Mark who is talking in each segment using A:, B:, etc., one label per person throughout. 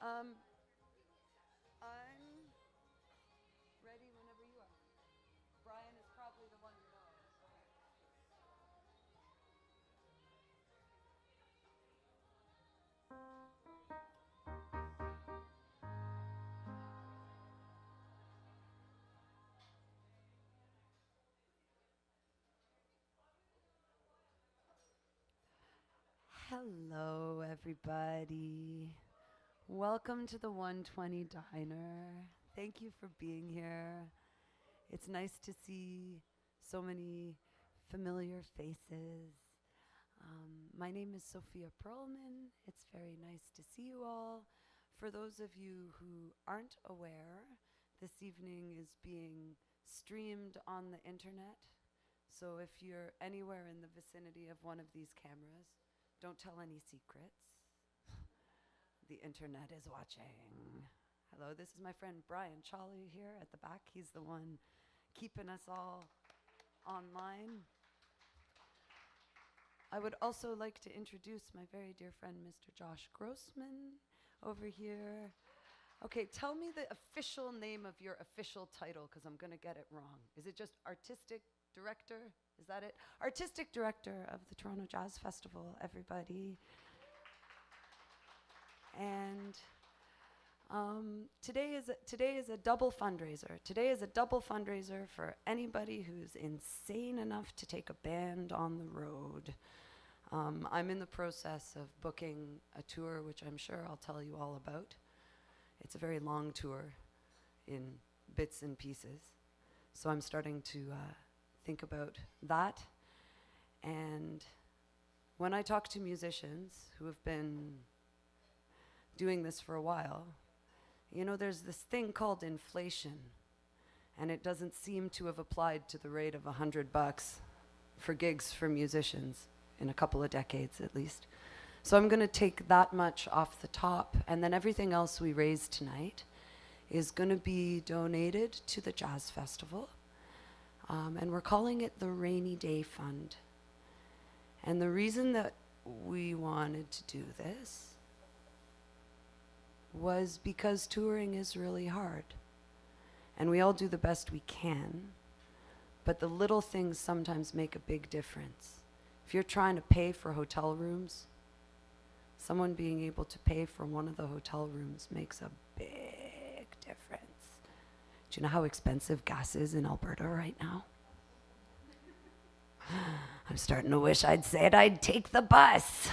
A: Um, I'm ready whenever you are. Brian is probably the one who knows. Hello, everybody. Welcome to the 120 Diner. Thank you for being here. It's nice to see so many familiar faces. My name is Sophia Perlman. It's very nice to see you all. For those of you who aren't aware, this evening is being streamed on the internet. So if you're anywhere in the vicinity of one of these cameras, don't tell any secrets. The internet is watching. Hello, this is my friend Brian Chawley here at the back. He's the one keeping us all online. I would also like to introduce my very dear friend, Mr. Josh Grossman, over here. Okay, tell me the official name of your official title, because I'm going to get it wrong. Is it just Artistic Director? Is that it? Artistic Director of the Toronto Jazz Festival, everybody. And today is a double fundraiser. Today is a double fundraiser for anybody who's insane enough to take a band on the road. I'm in the process of booking a tour, which I'm sure I'll tell you all about. It's a very long tour in bits and pieces. So I'm starting to think about that. And when I talk to musicians who have been doing this for a while, you know, there's this thing called inflation, and it doesn't seem to have applied to the rate of $100 for gigs for musicians in a couple of decades at least. So I'm going to take that much off the top, and then everything else we raise tonight is going to be donated to the Jazz Festival, and we're calling it the Rainy Day Fund. And the reason that we wanted to do this was because touring is really hard. And we all do the best we can, but the little things sometimes make a big difference. If you're trying to pay for hotel rooms, someone being able to pay for one of the hotel rooms makes a big difference. Do you know how expensive gas is in Alberta right now? I'm starting to wish I'd said I'd take the bus.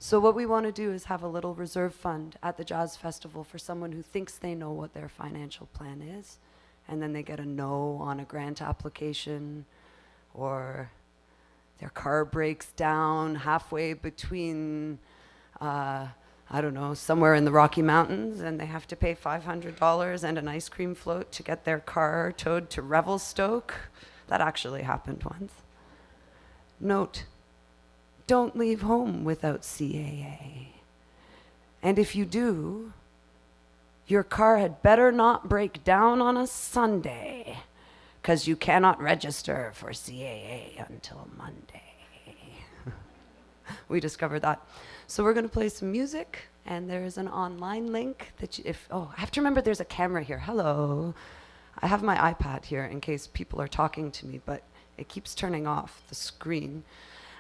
A: So what we want to do is have a little reserve fund at the Jazz Festival for someone who thinks they know what their financial plan is, and then they get a no on a grant application, or their car breaks down halfway between, I don't know, somewhere in the Rocky Mountains, and they have to pay $500 and an ice cream float to get their car towed to Revelstoke. That actually happened once. Note, don't leave home without CAA. And if you do, your car had better not break down on a Sunday, because you cannot register for CAA until Monday. We discovered that. So we're going to play some music, and there's an online link that I have to remember there's a camera here. Hello. I have my iPad here in case people are talking to me, but it keeps turning off the screen.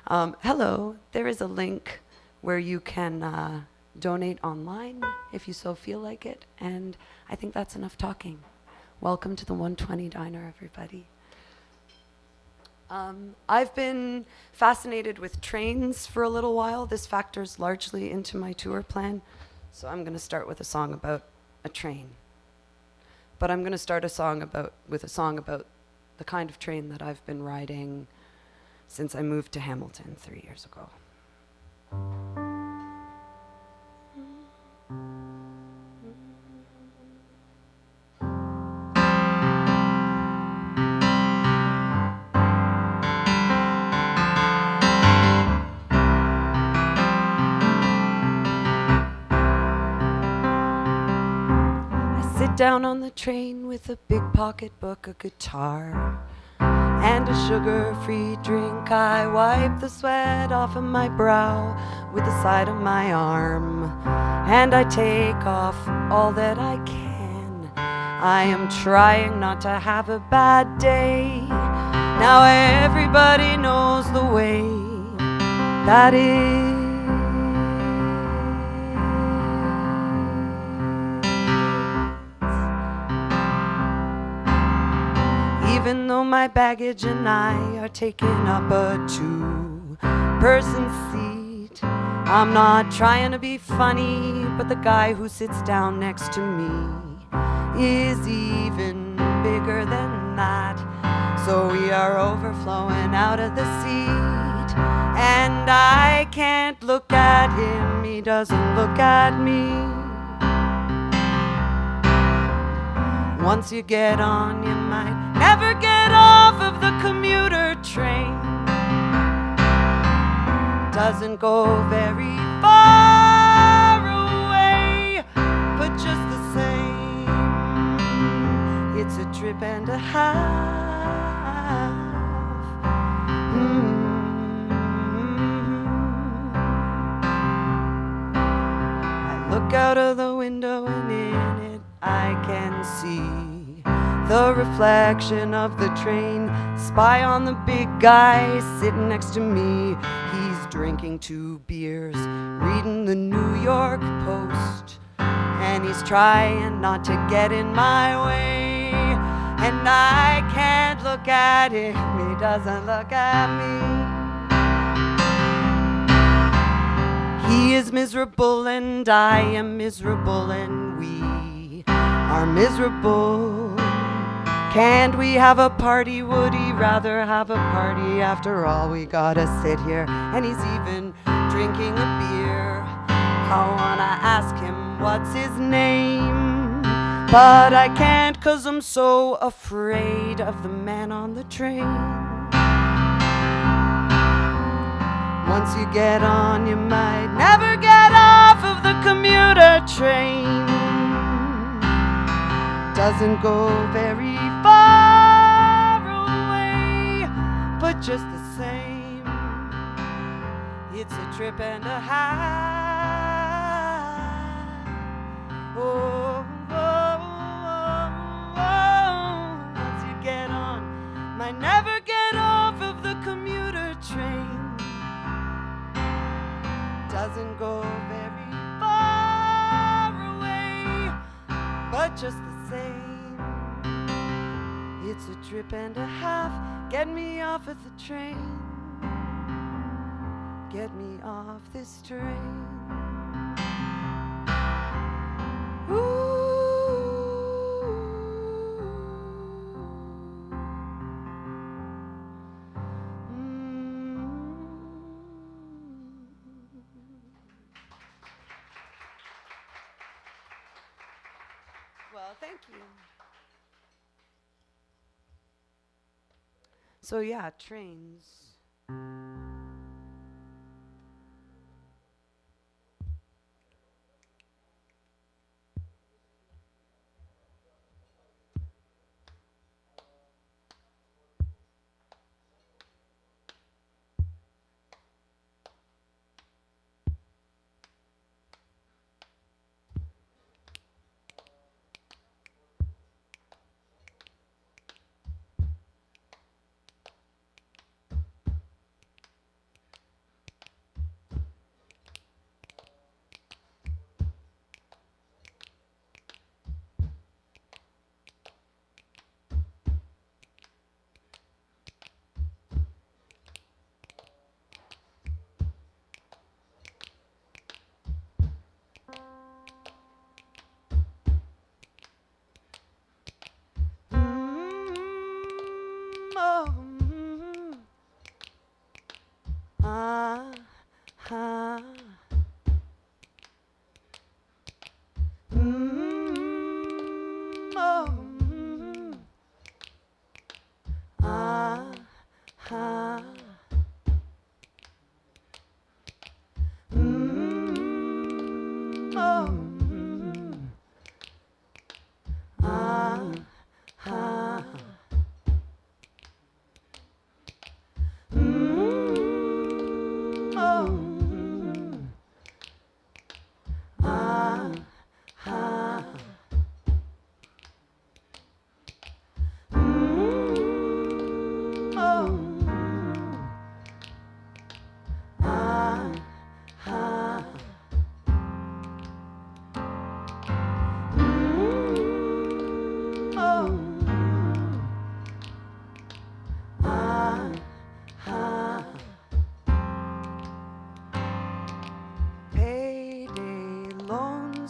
A: Hello, there is a link where you can donate online if you so feel like it, and I think that's enough talking. Welcome to the 120 Diner, everybody. I've been fascinated with trains for a little while. This factors largely into my tour plan, so I'm going to start with a song about a train. But I'm going to start with a song about the kind of train that I've been riding since I moved to Hamilton 3 years ago. I sit down on the train with a big pocketbook, a guitar, and a sugar-free drink. I wipe the sweat off of my brow with the side of my arm, and I take off all that I can. I am trying not to have a bad day. Now everybody knows the way that is. Even though my baggage and I are taking up a two-person seat, I'm not trying to be funny, but the guy who sits down next to me is even bigger than that. So we are overflowing out of the seat, and I can't look at him, he doesn't look at me. Once you get on, you might never get off of the commuter train. Doesn't go very far away, but just the same, it's a trip and a half. I look out of the window and in it I can see the reflection of the train. Spy on the big guy sitting next to me. He's drinking 2 beers, reading the New York Post, and he's trying not to get in my way. And I can't look at him, he doesn't look at me. He is miserable and I am miserable, and we are miserable. Can't we have a party? Would he rather have a party? After all, we gotta sit here, and he's even drinking a beer. I wanna ask him what's his name, but I can't 'cause I'm so afraid of the man on the train. Once you get on, you might never get off of the commuter train. Doesn't go very far away, but just the same, it's a trip and a half. Oh, oh, oh, oh. Once you get on, might never get off of the commuter train. Doesn't go very far away, but just the same, it's a trip and a half. Get me off of the train, get me off this train. Ooh. Well, thank you. So yeah, trains.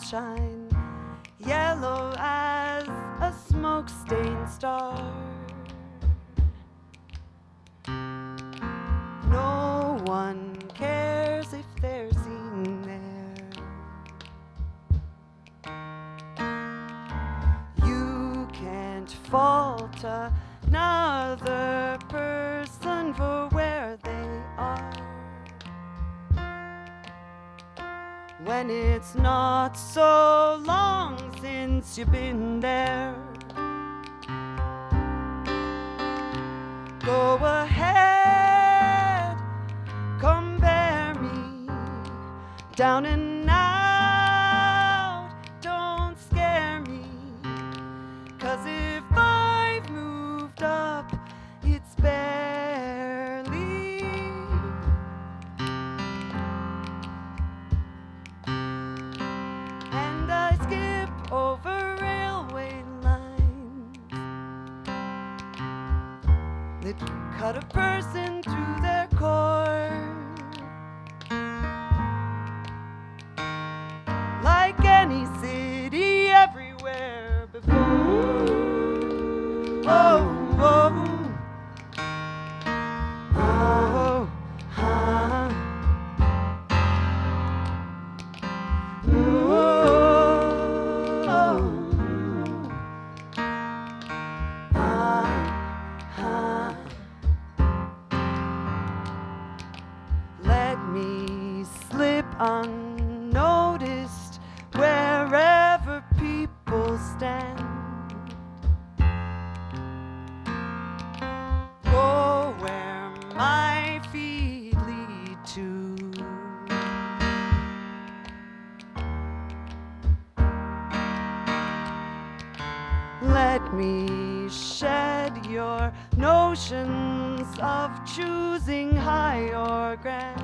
A: shine, yellow as a smoke-stained star. No one cares if they're seen there. You can't fault another person for where they are, when it's not so long since you've been there. Go ahead, compare me down and out, don't scare me, 'cause if I've moved up, it's barely. And I skip over railway lines that cut a person through their core. Like any city everywhere before. Oh, oh, oh, ah. Let me slip unnoticed wherever people stand. Go where my feet lead to. Let me shed your notions of choosing high or grand.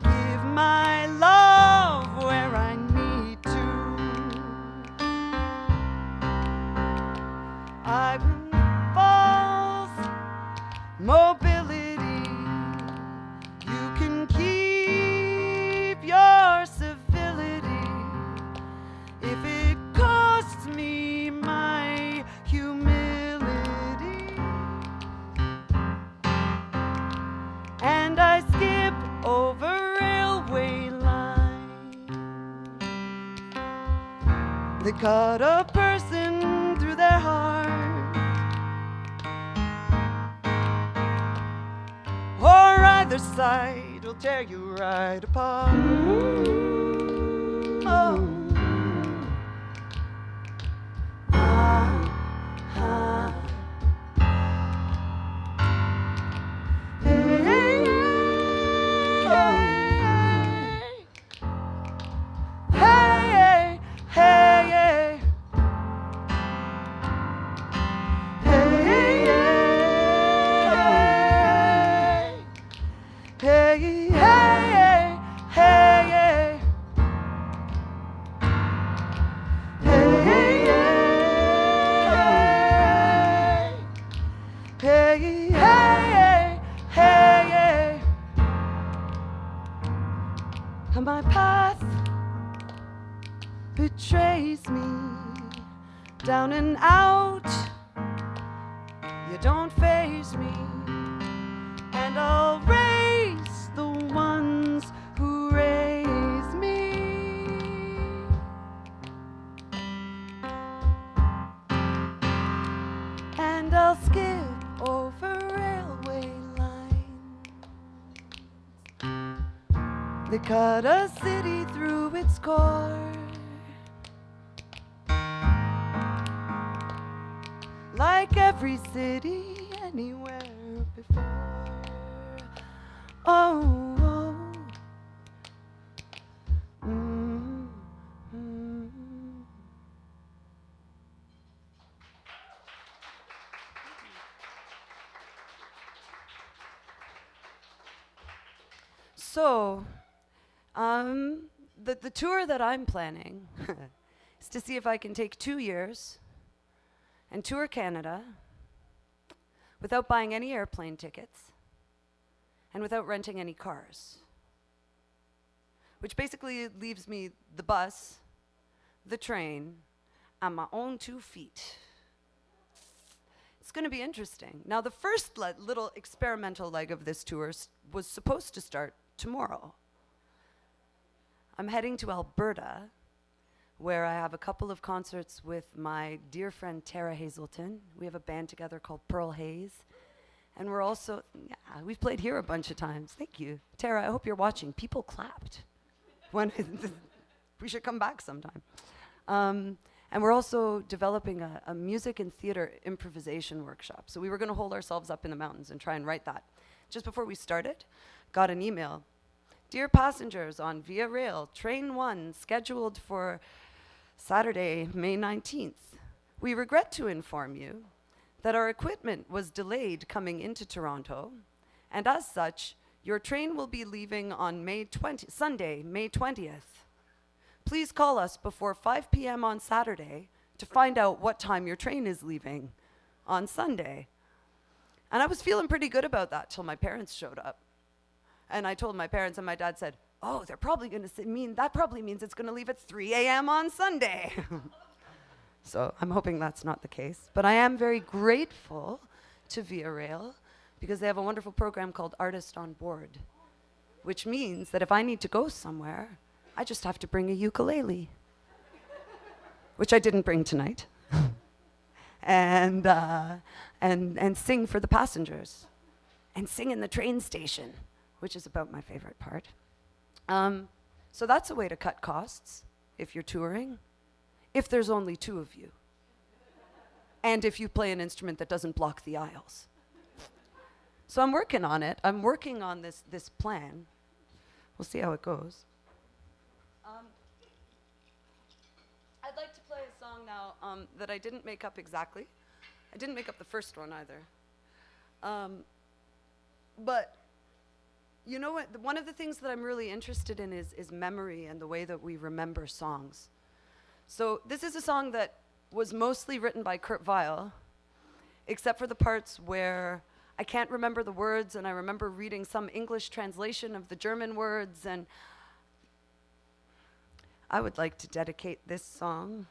A: Give my love where I need to. I've been false mobility. You can keep your civility if it costs me my humility. And I skip over railway lines that cut a person through their heart, or either side will tear you right apart. Oh. And my path betrays me down and out. You don't faze me, and I'll raise the ones who raise me. And I'll skip over railway lines that cut a city through its core. Like every city anywhere before. Oh, oh. So, the tour that I'm planning is to see if I can take 2 years and tour Canada without buying any airplane tickets and without renting any cars. which basically leaves me the bus, the train, and my own 2 feet. It's going to be interesting. Now, the first little experimental leg of this tour was supposed to start tomorrow. I'm heading to Alberta, where I have a couple of concerts with my dear friend Tara Hazelton. We have a band together called Pearl Haze. And we're also, we've played here a bunch of times. Thank you. Tara, I hope you're watching. People clapped. We should come back sometime. And we're also developing a music and theater improvisation workshop. So we were going to hold ourselves up in the mountains and try and write that. Just before we started, got an email. Dear passengers on Via Rail, Train 1 scheduled for Saturday, May 19th. We regret to inform you that our equipment was delayed coming into Toronto, and as such, your train will be leaving on Sunday, May 20th. Please call us before 5 p.m. on Saturday to find out what time your train is leaving on Sunday. And I was feeling pretty good about that till my parents showed up. And I told my parents, and my dad said, oh, they're probably going to that probably means it's going to leave at 3 a.m. on Sunday. So I'm hoping that's not the case. But I am very grateful to Via Rail because they have a wonderful program called Artist on Board, which means that if I need to go somewhere, I just have to bring a ukulele, which I didn't bring tonight, and sing for the passengers, and sing in the train station, which is about my favorite part. So that's a way to cut costs if you're touring, if there's only 2 of you, and if you play an instrument that doesn't block the aisles. So I'm working on it. I'm working on this plan. We'll see how it goes. I'd like to play a song now that I didn't make up exactly. I didn't make up the first one either. But you know what? One of the things that I'm really interested in is memory and the way that we remember songs. So this is a song that was mostly written by Kurt Weill, except for the parts where I can't remember the words and I remember reading some English translation of the German words, and I would like to dedicate this song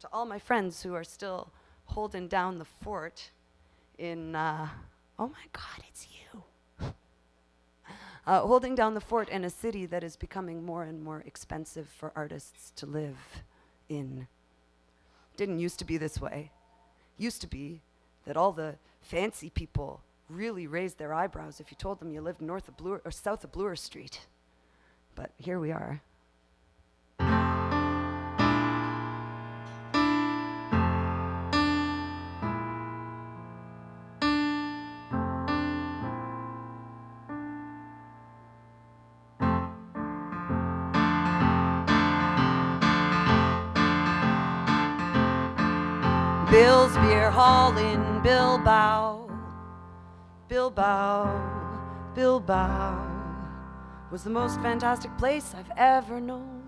A: to all my friends who are still holding down the fort in, oh my God, it's you. Holding down the fort in a city that is becoming more and more expensive for artists to live in. Didn't used to be this way. Used to be that all the fancy people really raised their eyebrows if you told them you lived north of Bloor or south of Bloor Street. But here we are. Bill's Beer Hall in Bilbao, Bilbao, Bilbao was the most fantastic place I've ever known.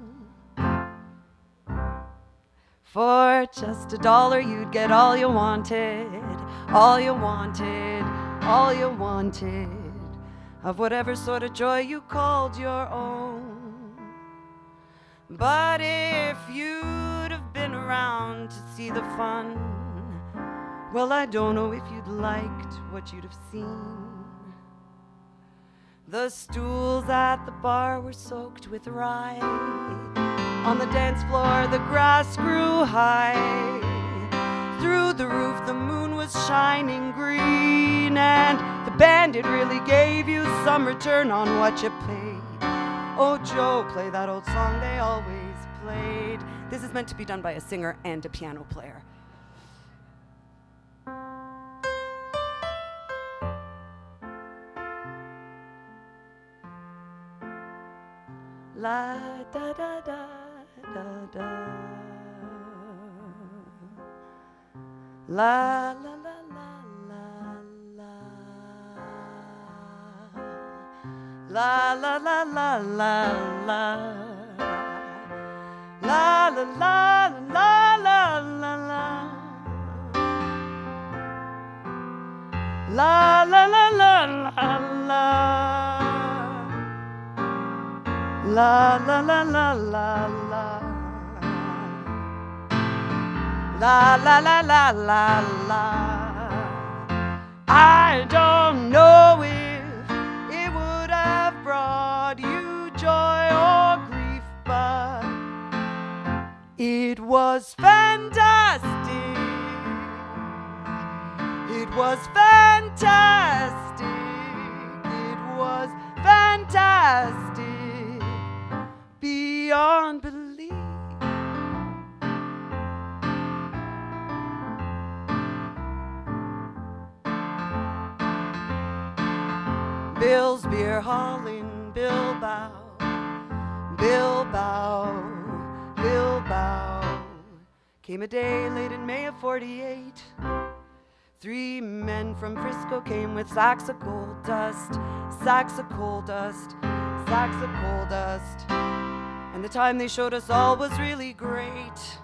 A: For just $1 you'd get all you wanted, all you wanted, all you wanted, of whatever sort of joy you called your own. But if you'd have been around to see the fun, well, I don't know if you'd liked what you'd have seen. The stools at the bar were soaked with rye. On the dance floor, the grass grew high. Through the roof, the moon was shining green, and the bandit really gave you some return on what you paid. Oh, Joe, play that old song they always played. This is meant to be done by a singer and a piano player. La da da da da da. La la la la la la. La la la la la la. La la la la la la la. La la la la la la. La la la la la la. La la la la la la. I don't know if it would have brought you joy or grief, but it was fantastic. It was fantastic. It was fantastic beyond belief. Bill's Beer Hall in Bilbao, Bilbao, Bilbao. Came a day late in May of 48. 3 men from Frisco came with sacks of gold dust, sacks of coal dust, sacks of coal dust. And the time they showed us all was really great.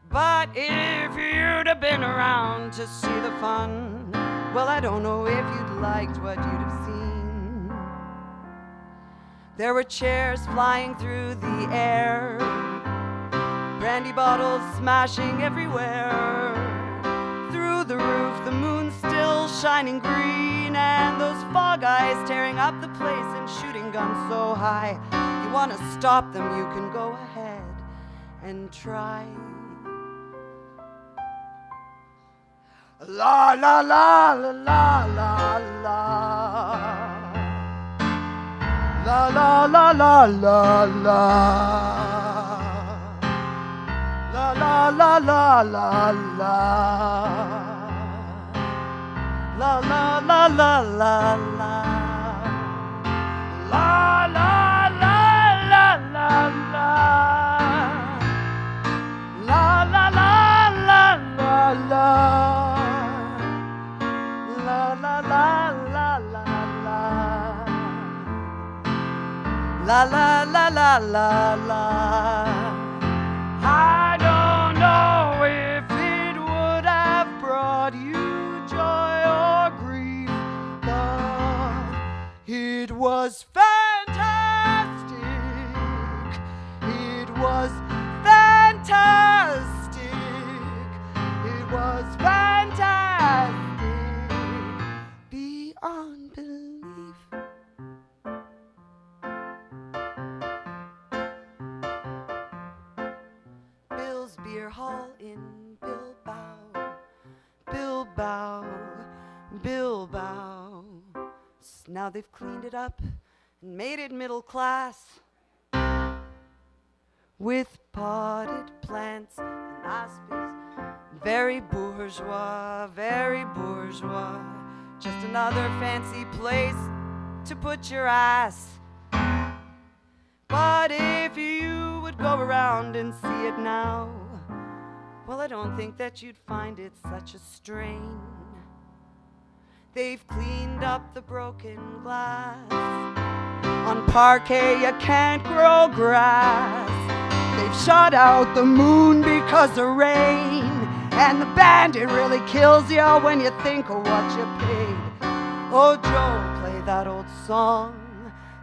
A: But if you'd have been around to see the fun, well, I don't know if you'd liked what you'd have seen. There were chairs flying through the air, brandy bottles smashing everywhere. Through the roof, the moon still shining green, and those fog eyes tearing up the place and shooting guns so high. You want to stop them, you can go ahead and try. La la la la la la la. La la la la la la. La la la la la la. La la la la la la. La la la la la la. La la la la la la. La la la la la la. La la la la la la. I don't know if it would have brought you joy or grief, but it was fantastic. It was fantastic. It was fantastic beyond belief. Bill's Beer Hall in Bilbao, Bilbao, Bilbao. Now they've cleaned it up and made it middle class, with potted plants and aspens. Very bourgeois, very bourgeois. Just another fancy place to put your ass. But if you would go around and see it now, well, I don't think that you'd find it such a strain. They've cleaned up the broken glass. On parquet you can't grow grass. They've shut out the moon because of rain. And the band, it really kills you when you think of what you paid. Oh, Joe, play that old song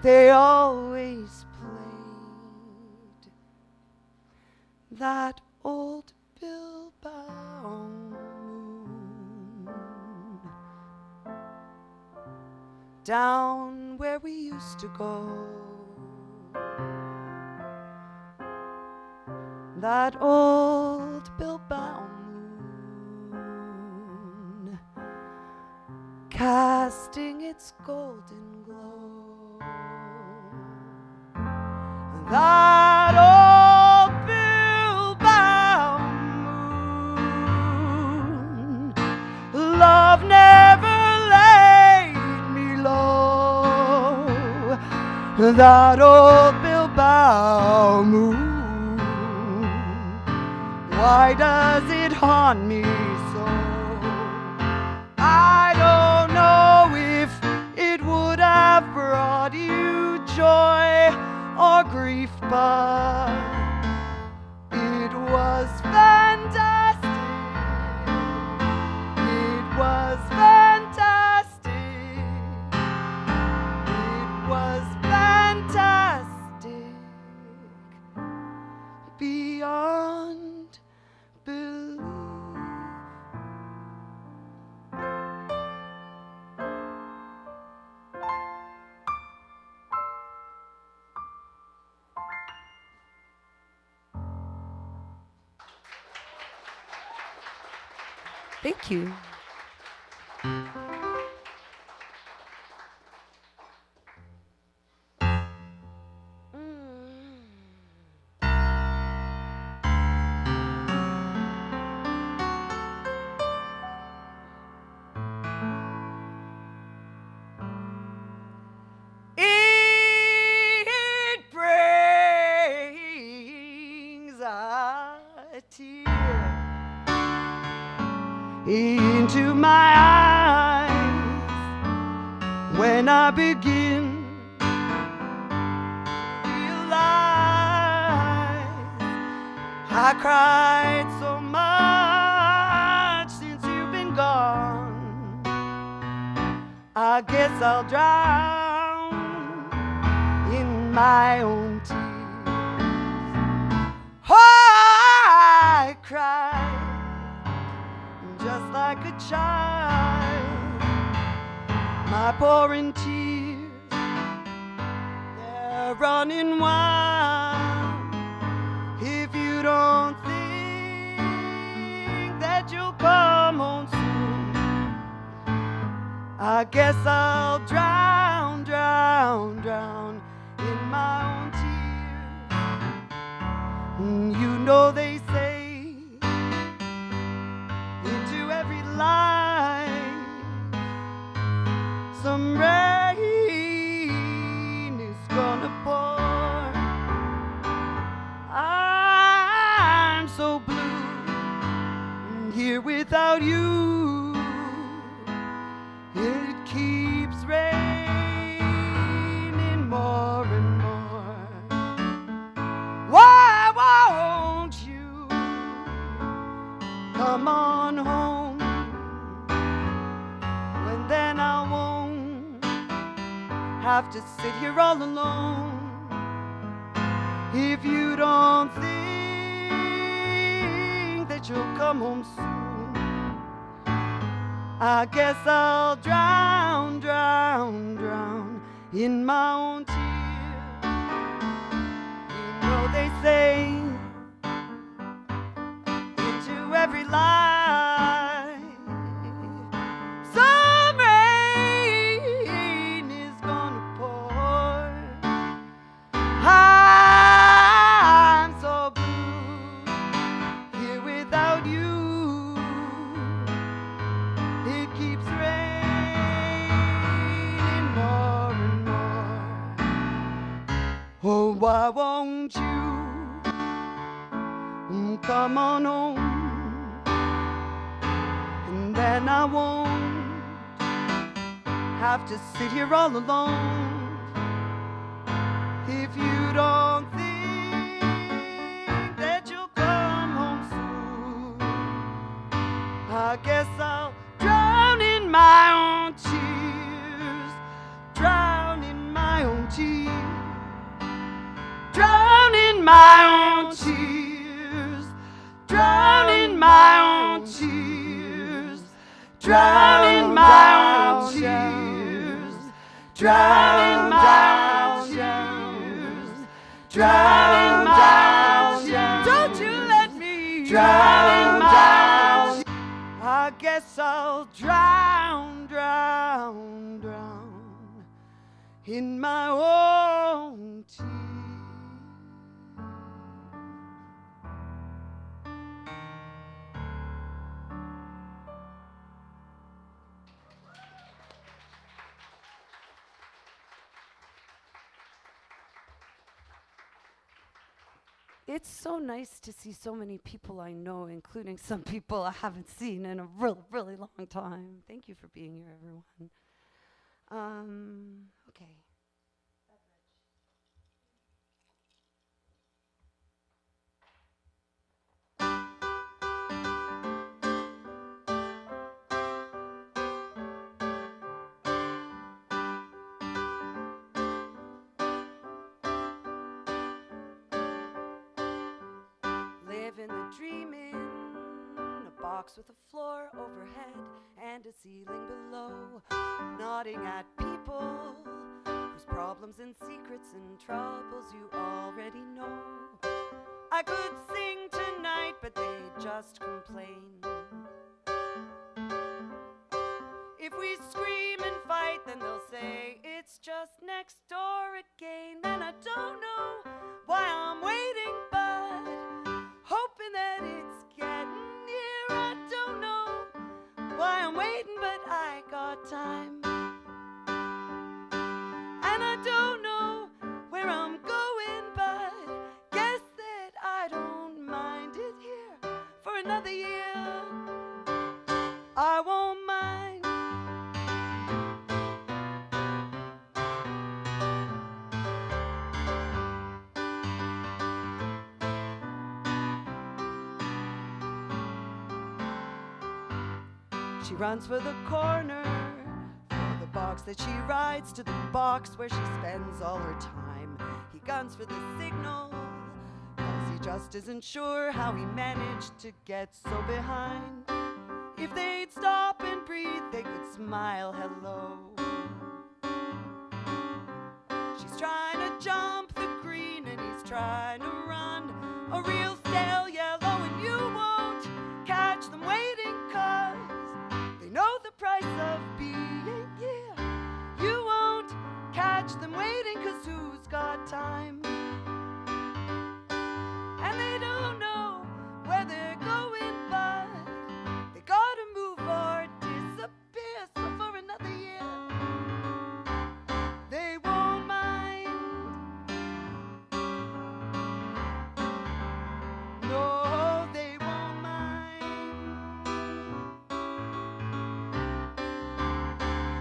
A: they always played. That old Bilbao moon, down where we used to go. That old Bilbao moon, casting its golden glow. That old Bilbao moon, love never laid me low. That old Bilbao moon, why does it haunt me so? I don't know if it would have brought you joy or grief, but it was fantastic. It was fantastic. It was fantastic Thank you. It brings a tear into my eyes when I begin to realize I cried so much since you've been gone. I guess I'll drown in my own tears. Oh, I cried just like a child. My pouring tears, they're running wild. If you don't think that you'll come home soon, I guess I'll drown, drown, drown in my own tears. You know they say into every life some rain is gonna pour. I'm so blue here without you. It keeps raining more and more. Why won't you come on home? And then I won't have to sit here all alone. If you don't think that you'll come home soon, I guess I'll drown, drown, drown in my own tears. You know they say into every life some rain is gonna pour. I'm so blue here without you. It keeps raining more and more. Oh, why won't you come on home? And then I won't have to sit here all alone. If you don't think that you'll come home soon, I guess I'll drown in my own tears, drown in my own tears, drown in my own tears, drown in my own tears, drown in my own tears, drown in my own tears, drown in my own tears. Don't you let me drown in my own tears. I guess I'll drown, drown, drown in my own tears. It's so nice to see so many people I know, including some people I haven't seen in a really long time. Thank you for being here, everyone. Okay. Living the dream in a box with a floor overhead and a ceiling below, nodding at people whose problems and secrets and troubles you already know. I could sing tonight, but they just complain. why I'm waiting, but I got time. And I don't know where I'm going, but guess that I don't mind it here for another year. I won't mind. She runs for the corner, for the box that she rides, to the box where she spends all her time. He guns for the signal, 'cause he just isn't sure how he managed to get so behind. If they'd stop and breathe, they could smile hello. She's trying to jump the green and he's trying to run a real stale yellow, and you won't catch them waiting, 'cause they know the price of being here. You won't catch them waiting, 'cause who's got time? And they don't know where they're going, but they gotta move or disappear. So for another year, they won't mind. No, they won't mind.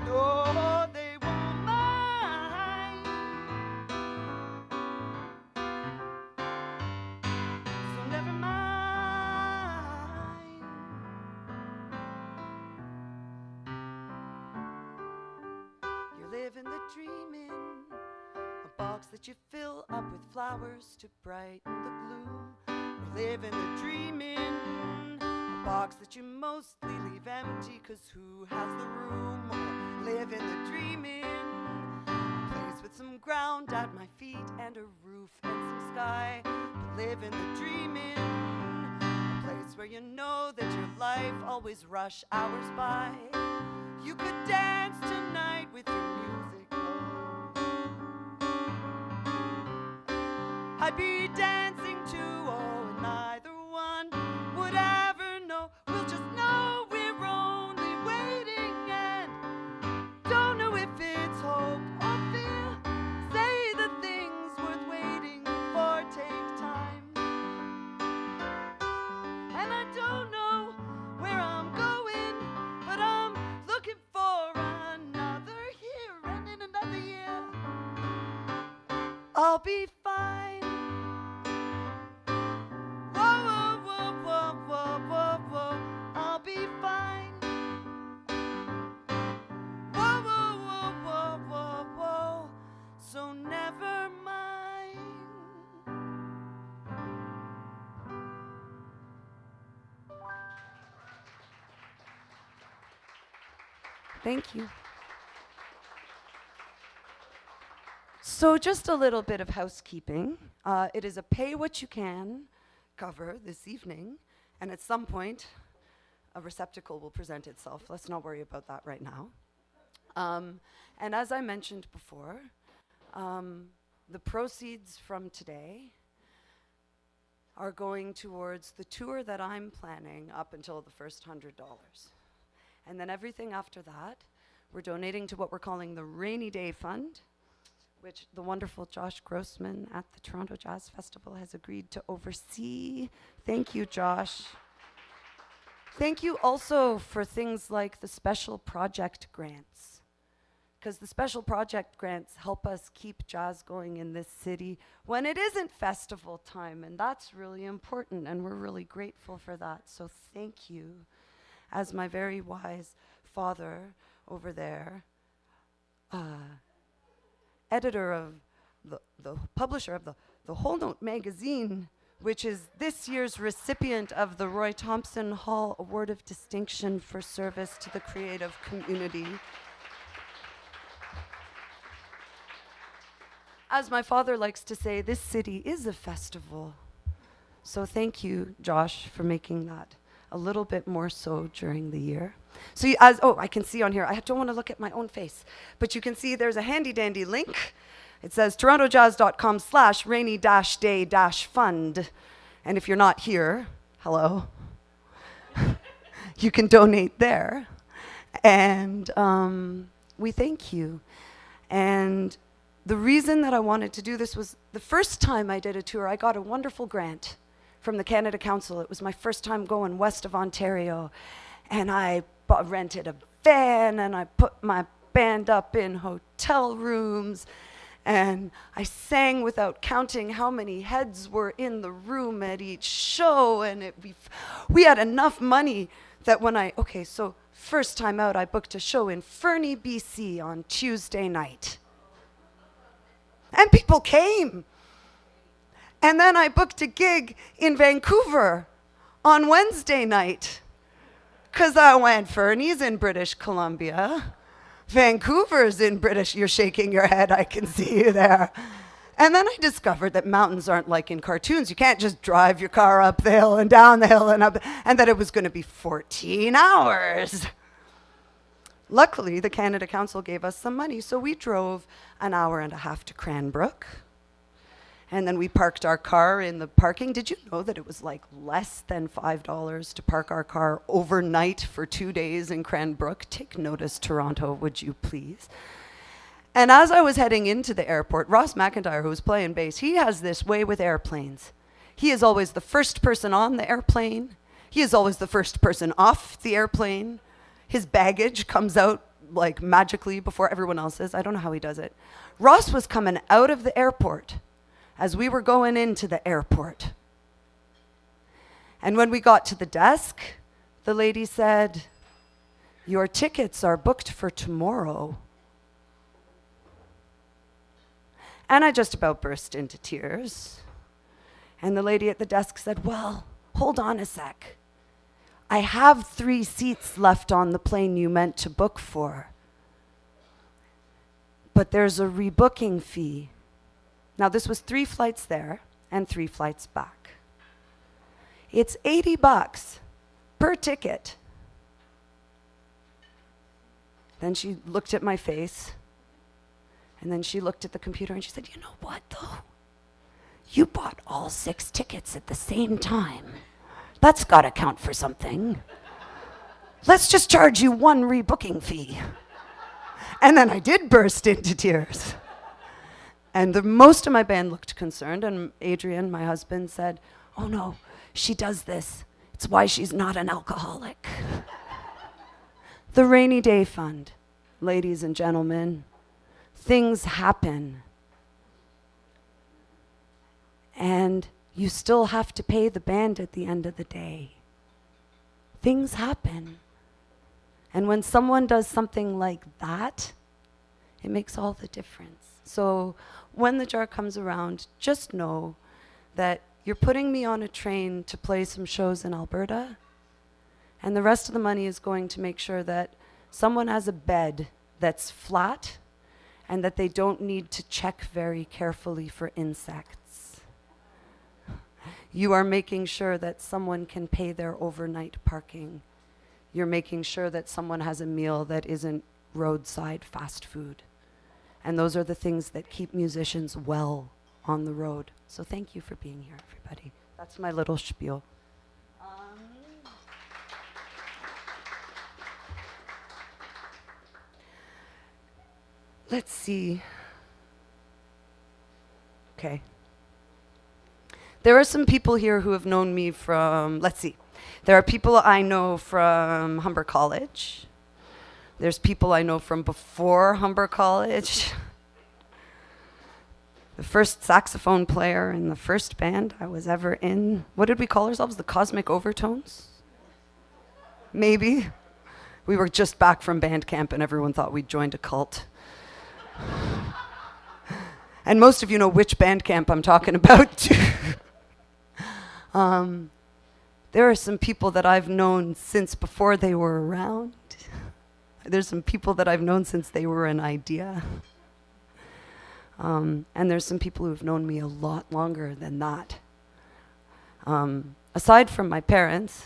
A: No, they won't mind. So never mind. You're living the dream in a box that you fill up with flowers to brighten the gloom. You're living the dream in a box that you mostly leave empty, 'cause who has the room? Or living the dream in a place with some ground at my feet and a roof and some sky. But living the dream in a place where you know that your life always rush hours by. You could dance tonight with your music low. I'd be dancing too, oh, and neither one would ever know. We'll just know we're only waiting and don't know if it's hope or fear. Say the things worth waiting for take time. And I don't know where I'm going, but I'm looking for another year, and in another year I'll be fine. Whoa, whoa, whoa, whoa, whoa, whoa, whoa, I'll be fine. Whoa, whoa, whoa, whoa, whoa, whoa, so never mind. Thank you. So just a little bit of housekeeping. It is a pay what you can cover this evening, and at some point a receptacle will present itself. Let's not worry about that right now. And as I mentioned before, the proceeds from today are going towards the tour that I'm planning up until the first $100. And then everything after that, we're donating to what we're calling the Rainy Day Fund, which the wonderful Josh Grossman at the Toronto Jazz Festival has agreed to oversee. Thank you, Josh. Thank you also for things like the special project grants, because the special project grants help us keep jazz going in this city when it isn't festival time, and that's really important, and we're really grateful for that. So thank you. As my very wise father over there, editor of the publisher of the Whole Note magazine, which is this year's recipient of the Roy Thompson Hall Award of Distinction for Service to the Creative Community. As my father likes to say, this city is a festival. So thank you, Josh, for making that a little bit more so during the year. So I can see on here, I don't want to look at my own face, but you can see there's a handy dandy link. It says torontojazz.com/rainy-day-fund. And if you're not here, hello. You can donate there. And we thank you. And the reason that I wanted to do this was the first time I did a tour, I got a wonderful grant from the Canada Council. It was my first time going west of Ontario. And I rented a van and I put my band up in hotel rooms. And I sang without counting how many heads were in the room at each show. And we had enough money that so first time out, I booked a show in Fernie, BC on Tuesday night. And people came. And then I booked a gig in Vancouver on Wednesday night. Because I went, Fernie's in British Columbia. Vancouver's in British, you're shaking your head, I can see you there. And then I discovered that mountains aren't like in cartoons. You can't just drive your car up the hill and down the hill and up, and that it was going to be 14 hours. Luckily, the Canada Council gave us some money, so we drove an hour and a half to Cranbrook. And then we parked our car in the parking. Did you know that it was like less than $5 to park our car overnight for 2 days in Cranbrook? Take notice, Toronto, would you please? And as I was heading into the airport, Ross McIntyre, who was playing bass, he has this way with airplanes. He is always the first person on the airplane. He is always the first person off the airplane. His baggage comes out like magically before everyone else's. I don't know how he does it. Ross was coming out of the airport as we were going into the airport. And when we got to the desk, the lady said, "Your tickets are booked for tomorrow." And I just about burst into tears. And the lady at the desk said, "Well, hold on a sec. I have 3 seats left on the plane you meant to book for. But there's a rebooking fee." Now, this was 3 flights there and 3 flights back. It's $80 per ticket. Then she looked at my face, and then she looked at the computer and she said, "You know what, though? You bought all 6 tickets at the same time. That's got to count for something. Let's just charge you 1 rebooking fee." And then I did burst into tears. And most of my band looked concerned, and Adrian, my husband, said, "Oh no, she does this. It's why she's not an alcoholic." The rainy day fund, ladies and gentlemen, things happen. And you still have to pay the band at the end of the day. Things happen. And when someone does something like that, it makes all the difference. So when the jar comes around, just know that you're putting me on a train to play some shows in Alberta, and the rest of the money is going to make sure that someone has a bed that's flat and that they don't need to check very carefully for insects. You are making sure that someone can pay their overnight parking. You're making sure that someone has a meal that isn't roadside fast food. And those are the things that keep musicians well on the road. So thank you for being here, everybody. That's my little spiel. Let's see. Okay. There are some people here who have known me from, let's see. There are people I know from Humber College. There's people I know from before Humber College. The first saxophone player in the first band I was ever in. What did we call ourselves? The Cosmic Overtones? Maybe. We were just back from band camp and everyone thought we'd joined a cult. And most of you know which band camp I'm talking about too. There are some people that I've known since before they were around. There's some people that I've known since they were an idea. And there's some people who've known me a lot longer than that. Aside from my parents,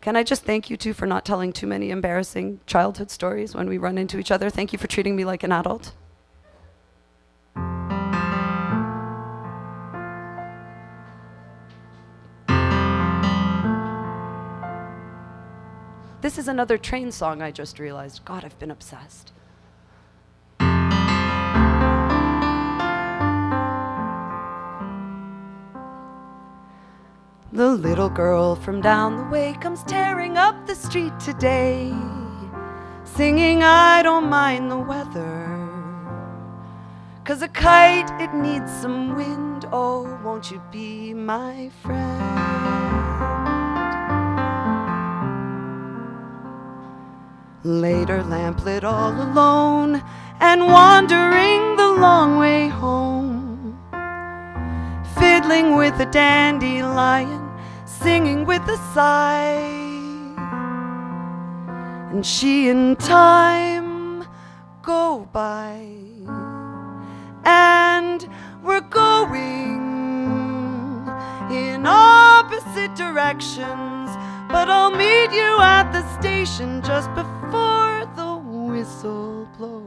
A: can I just thank you two for not telling too many embarrassing childhood stories when we run into each other? Thank you for treating me like an adult. This is another train song I just realized. God, I've been obsessed. The little girl from down the way comes tearing up the street today, singing, I don't mind the weather, 'cause a kite, it needs some wind. Oh, won't you be my friend? Later, lamplit all alone and wandering the long way home, fiddling with a dandelion, singing with a sigh. And she and time go by, and we're going in opposite directions, but I'll meet you at the station just before the whistle blows.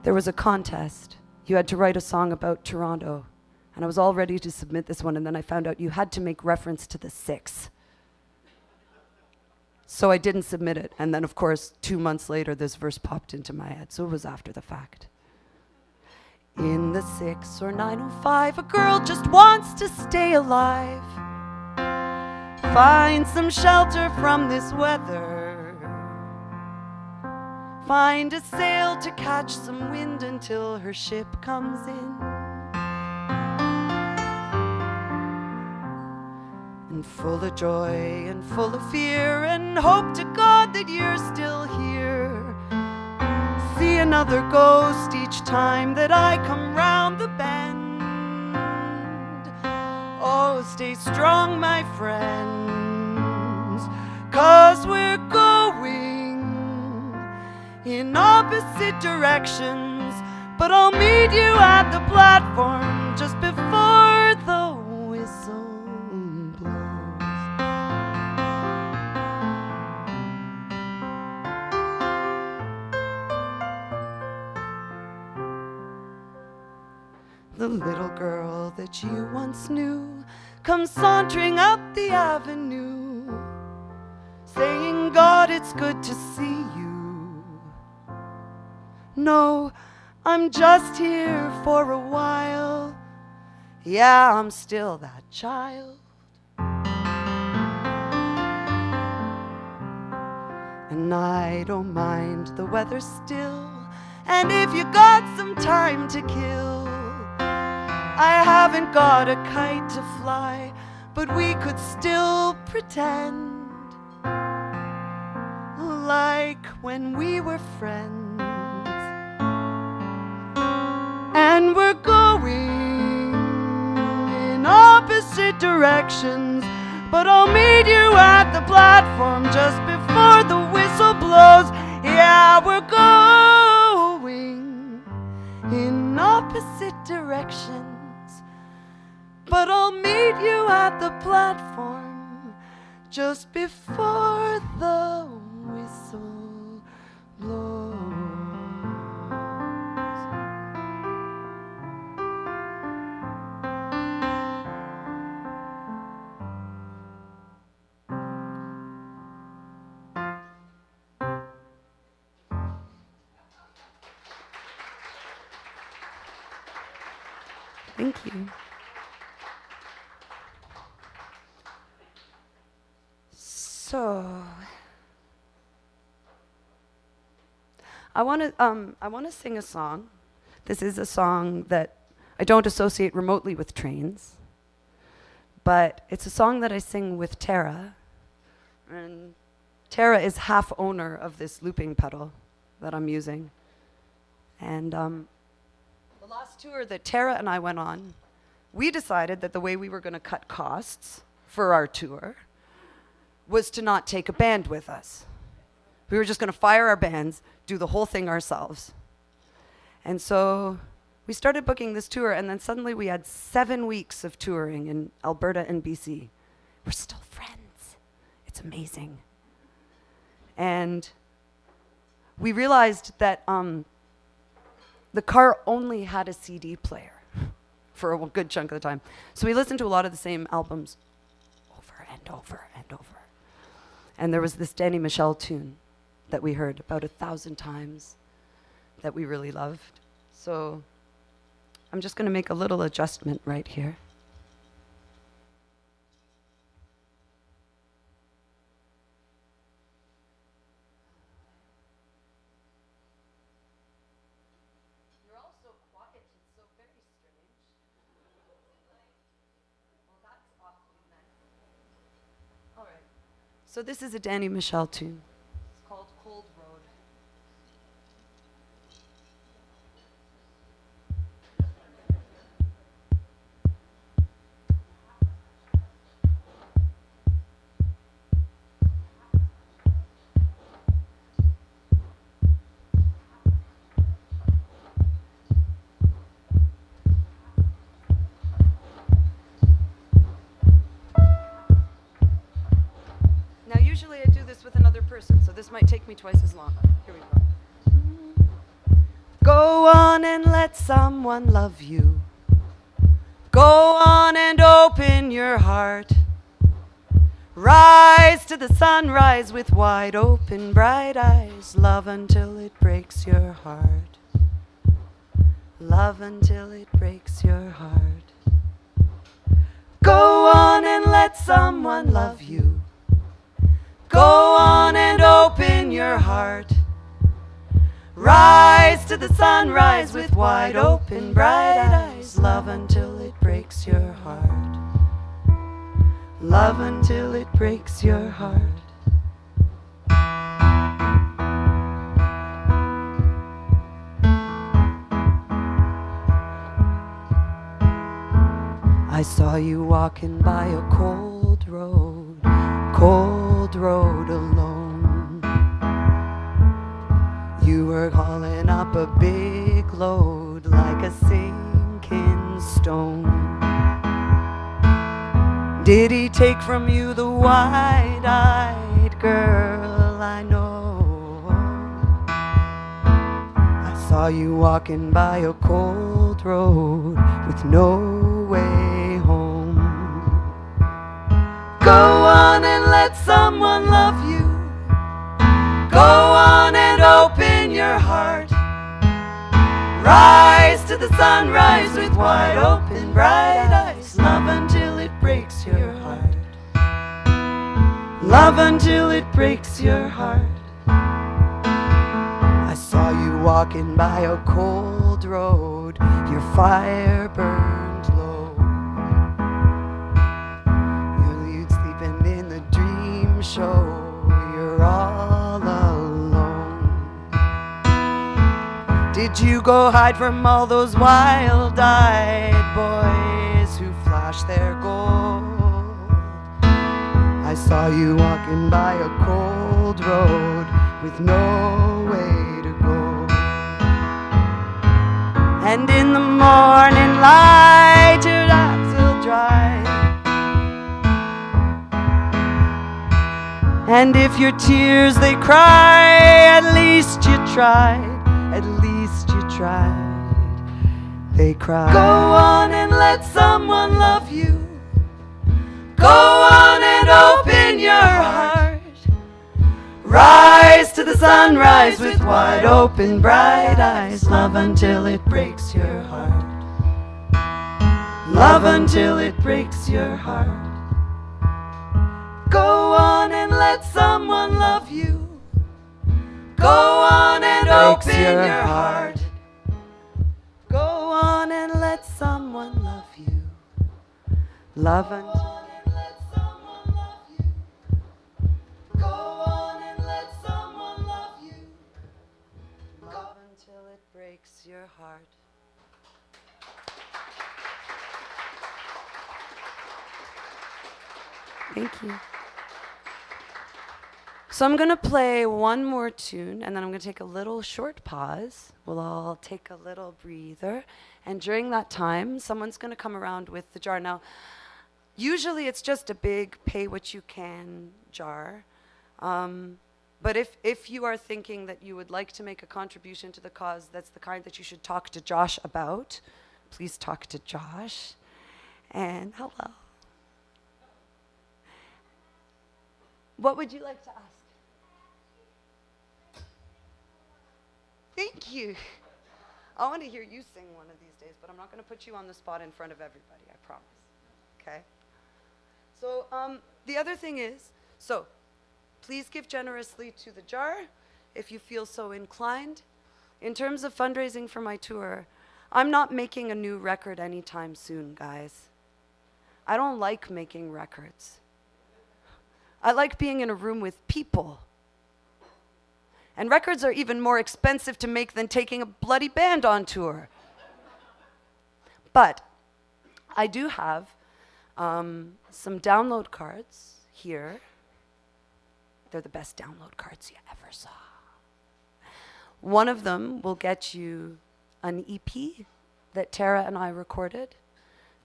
A: There was a contest. You had to write a song about Toronto. And I was all ready to submit this one, and then I found out you had to make reference to the Six. So I didn't submit it. And then, of course, 2 months later, this verse popped into my head. So it was after the fact. In the 6 or 905, a girl just wants to stay alive. Find some shelter from this weather. Find a sail to catch some wind until her ship comes in. And full of joy and full of fear, and hope to God that you're still here. See another ghost each time that I come round the bend. Oh, stay strong, my friends, 'cause we're going in opposite directions, but I'll meet you at the platform just before the whistle blows. The little girl that you once knew comes sauntering up the avenue, saying, God, it's good to see you. No, I'm just here for a while. Yeah, I'm still that child. And I don't mind the weather still. And if you got some time to kill, I haven't got a kite to fly, but we could still pretend like when we were friends. And we're going in opposite directions, but I'll meet you at the platform just before the whistle blows. Yeah, we're going in opposite directions, but I'll meet you at the platform just before the whistle blows. Thank you. So, I want to sing a song. This is a song that I don't associate remotely with trains, but it's a song that I sing with Tara. And Tara is half owner of this looping pedal that I'm using. And the last tour that Tara and I went on, we decided that the way we were going to cut costs for our tour was to not take a band with us. We were just going to fire our bands, do the whole thing ourselves. And so we started booking this tour, and then suddenly we had 7 weeks of touring in Alberta and BC. We're still friends. It's amazing. And we realized that the car only had a CD player for a good chunk of the time. So we listened to a lot of the same albums over and over and over. And there was this Danny Michel tune that we heard about 1,000 times that we really loved. So I'm just going to make a little adjustment right here. You're all so quiet, it's so very strange. Well, that's awfully nice. All right. So this is a Danny Michel tune. It's called Cold Road. Now, usually I do this with another person, so this might take me twice as long. Here we go. Go on and let someone love you. Go on and open your heart. Rise to the sunrise with wide open, bright eyes. Love until it breaks your heart. Love until it breaks your heart. Go on and let someone love you. Go on and open your heart. Rise to the sunrise with wide open, bright eyes. Love until it breaks your heart. Love until it breaks your heart. I saw you walking by a cold road alone. You were hauling up a big load like a sinking stone. Did he take from you the wide-eyed girl I know? I saw you walking by a cold road with no way home. Go on and let someone love you. Go on and open your heart. Rise to the sunrise with wide open, bright eyes. Love until it breaks your heart. Love until it breaks your heart. I saw you walking by a cold road. Your fire burned low. You'd sleeping in the dream show. You're all alone. Did you go hide from all those wild-eyed boys who flash their gold? I saw you walking by a cold road with no way to go. And in the morning light your eyes will dry. And if your tears they cry, at least you tried. At least you tried. They cried. Go on and let someone love you. Go on and open your heart. Rise to the sunrise with wide open, bright eyes. Love until it breaks your heart. Love until it breaks your heart. Go on and let someone love you. Go on and open your heart. Go on and let someone love you. Love until it breaks your heart. Thank you. So I'm going to play one more tune, and then I'm going to take a little short pause. We'll all take a little breather. And during that time, someone's going to come around with the jar. Now, usually it's just a big pay-what-you-can jar. But if you are thinking that you would like to make a contribution to the cause that's the kind that you should talk to Josh about, please talk to Josh. And hello. What would you like to ask? Thank you. I want to hear you sing one of these days, but I'm not going to put you on the spot in front of everybody, I promise. Okay? So the other thing is, please give generously to the jar if you feel so inclined. In terms of fundraising for my tour, I'm not making a new record anytime soon, guys. I don't like making records. I like being in a room with people. And records are even more expensive to make than taking a bloody band on tour. But I do have some download cards here. They're the best download cards you ever saw. One of them will get you an EP that Tara and I recorded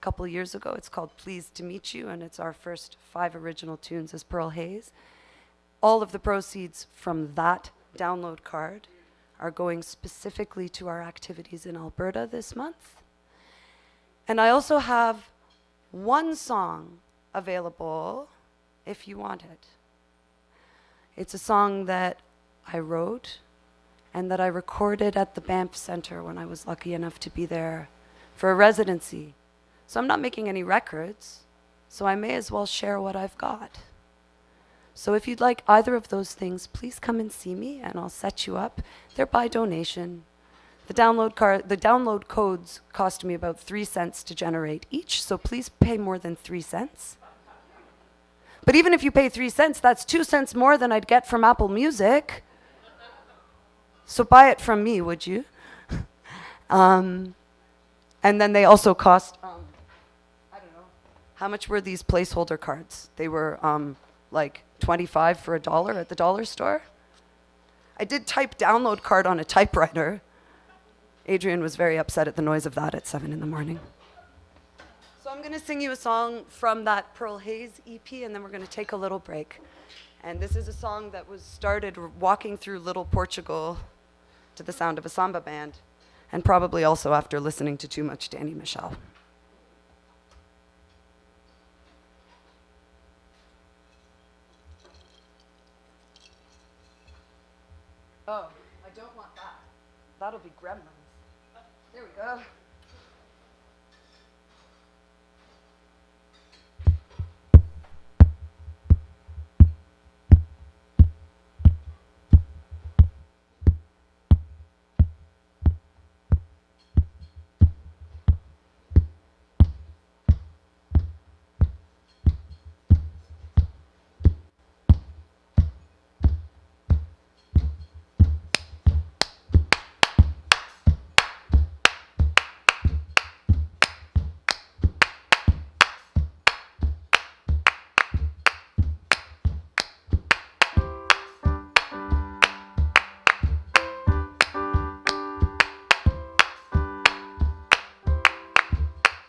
A: a couple years ago. It's called Pleased to Meet You, and it's our first 5 original tunes as Pearl Hayes. All of the proceeds from that download card are going specifically to our activities in Alberta this month. And I also have one song available if you want it. It's a song that I wrote and that I recorded at the Banff Centre when I was lucky enough to be there for a residency. So I'm not making any records, so I may as well share what I've got. So if you'd like either of those things, please come and see me and I'll set you up. They're by donation. The download codes cost me about 3 cents to generate each, so please pay more than 3 cents. But even if you pay 3 cents, that's 2 cents more than I'd get from Apple Music. So buy it from me, would you? And then they also cost, I don't know, how much were these placeholder cards? They were like 25 for $1 at the dollar store. I did type download card on a typewriter. Adrian was very upset at the noise of that at 7 in the morning. So I'm going to sing you a song from that Pearl Hayes EP, and then we're going to take a little break. And this is a song that was started walking through Little Portugal to the sound of a samba band, and probably also after listening to too much Danny Michel. Oh, I don't want that. That'll be Gremlins. There we go.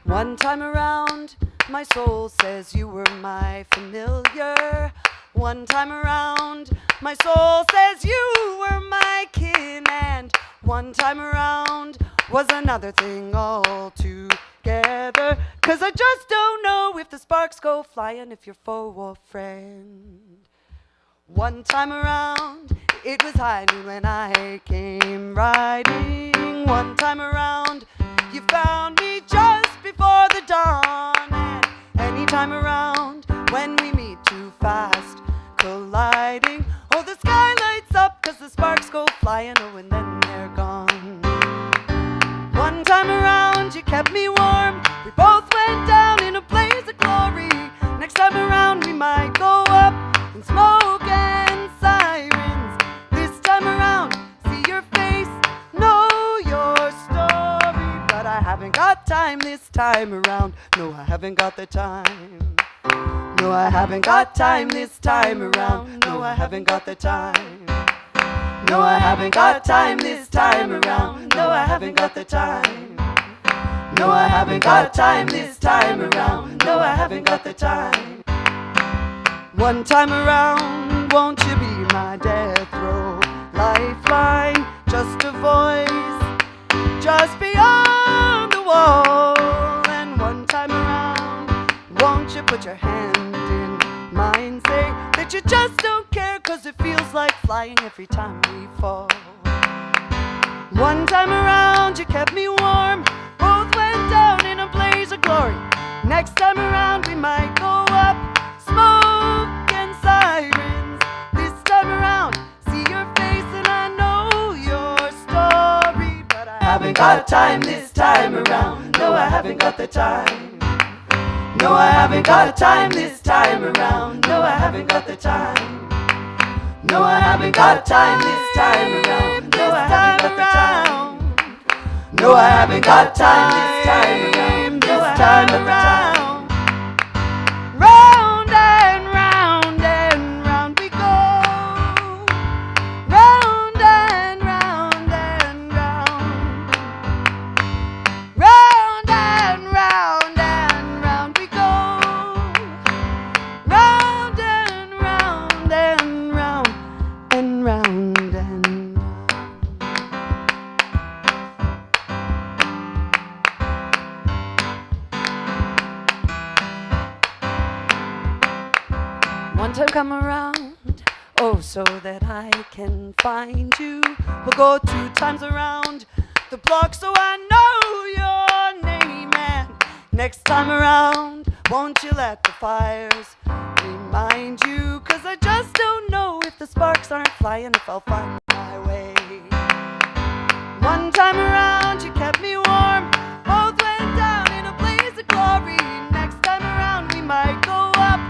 A: One time around, my soul says you were my familiar. One time around, my soul says you were my kin. And one time around was another thing altogether. 'Cause I just don't know if the sparks go flying, if you're foe or friend. One time around, it was high noon when I came riding. One time around, you found me just before the dawn. And any time around, when we meet too fast, colliding, oh, the sky lights up 'cause the sparks go flying, oh, and then they're gone. One time around, you kept me warm. We both went down in a blaze of glory. Next time around, we might go up in smoke and sirens. This time around, see your face, know your story. But I haven't got time this time around. No, I haven't got the time. No, I haven't got time this time around. No, I haven't got the time. No, I haven't got time this time around. No, I haven't got the time. No, I haven't got time this time around. No, I haven't got the time. One time around, won't you be my death row lifeline? Just a voice just beyond the wall. And one time around, won't you put your hand in mine? Say that you just don't care, 'cause it feels like flying every time we fall. One time around, you kept me warm. Both went down in a blaze of glory. Next time around, we might go up. Smoke and sirens. This time around, see your face and I know your story. But I haven't got time this time around. No, I haven't got the time. No, I haven't got time this time around. No, I haven't got the time. No, I haven't got time this time around. No, I haven't got the time. No, I haven't got time this time around. This time around. Round and round and round we go. Round and round and round. Round and round and round we go. Round and round and round and round and round. One time come around, oh, so that I can find you. We'll go 2 times around the block so I know your name. And next time around, won't you let the fires remind you? 'Cause I just don't know if the sparks aren't flying, if I'll find my way. One time around, you kept me warm. Both went down in a blaze of glory. Next time around, we might go up.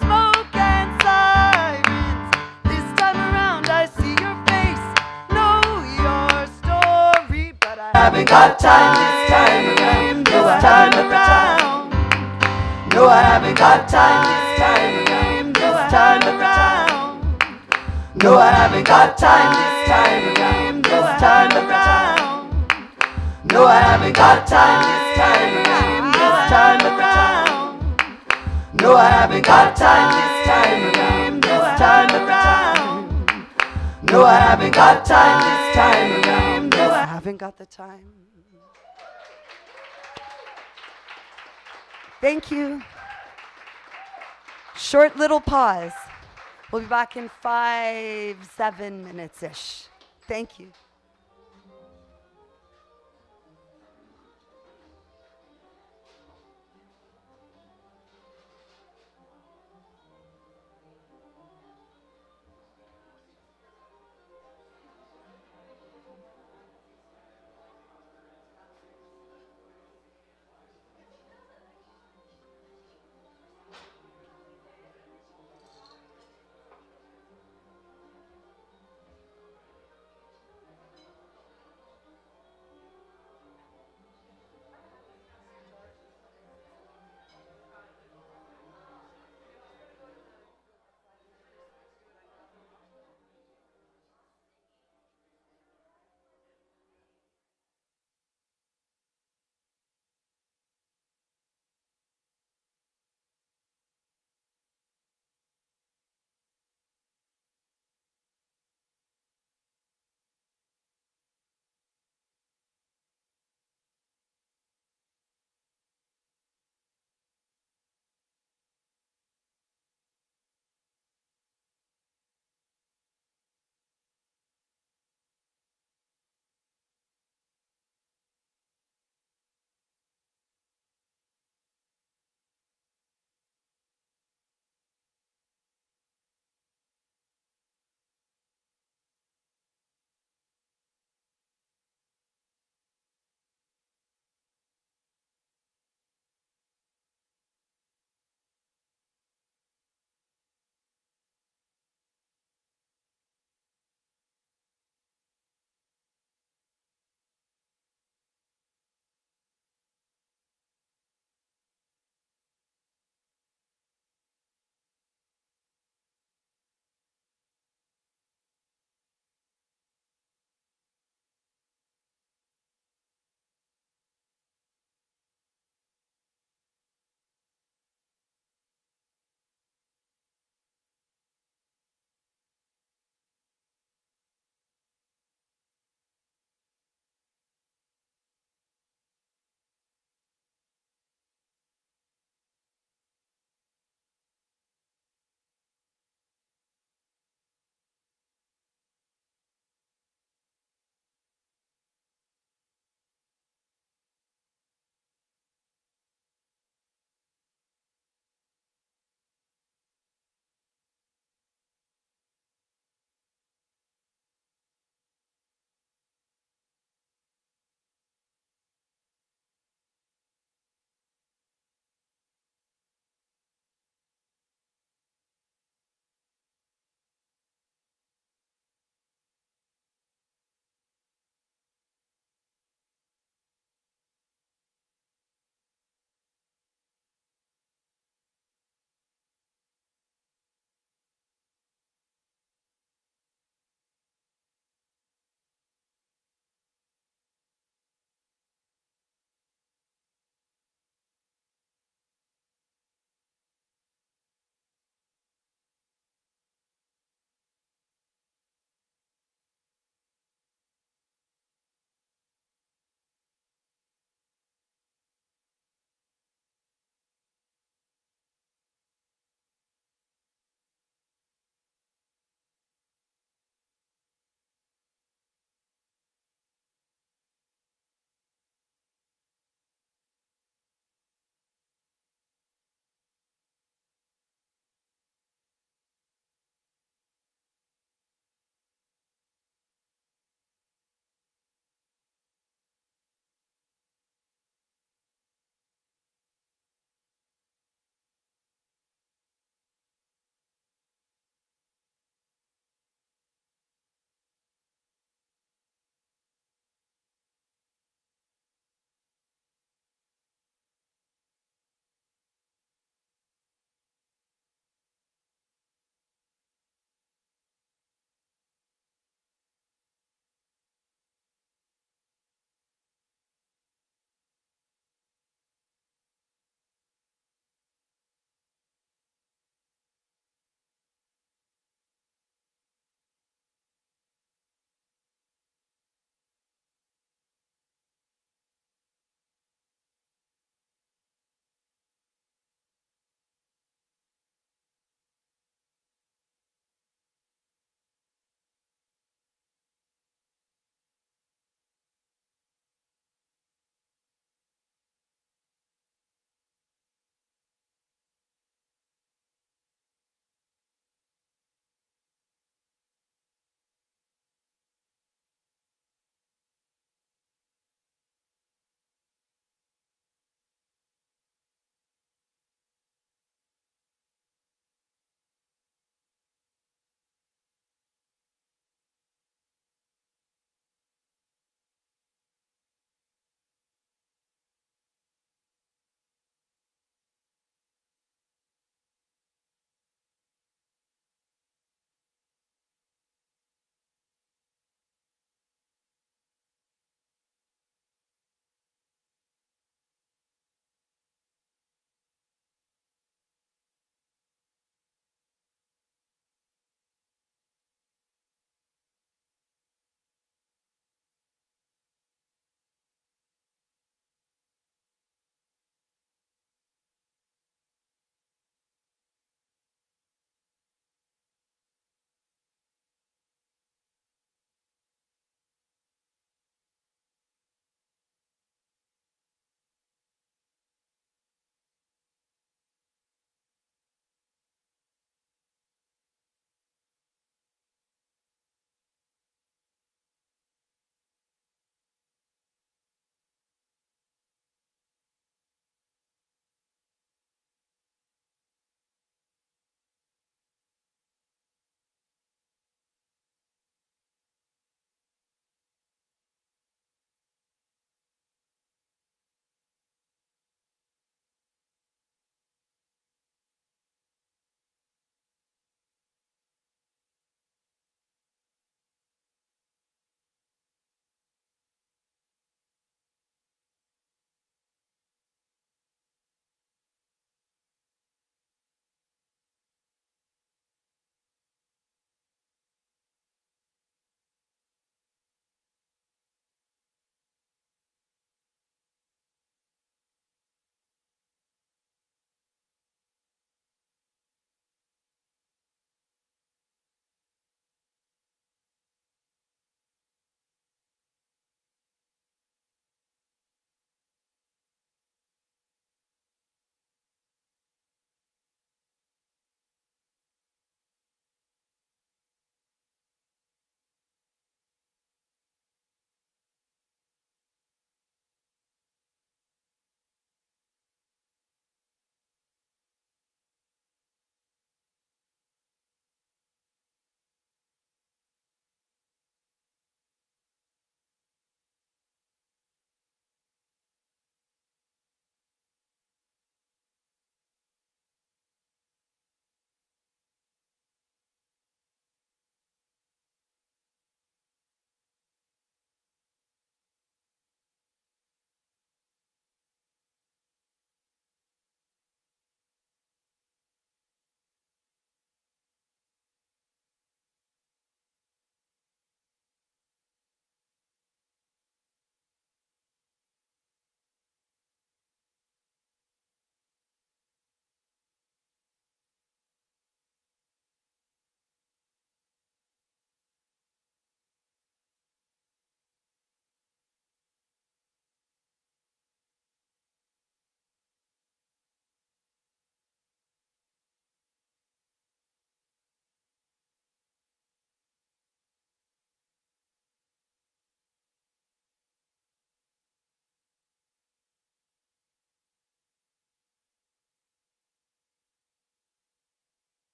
A: Smoke and sirens. This time around, I see your face, know your story. But I haven't got time this time around. This time around. No, I haven't got time this time around. This time around. No, I haven't got time this time around. This time around. No, I haven't got time this time around. This time around. No, I haven't got time this time around. This time around. No, I haven't got time this time around. No, I haven't got the time. Thank you. Short little pause. We'll be back in 5-7 minutes-ish. Thank you.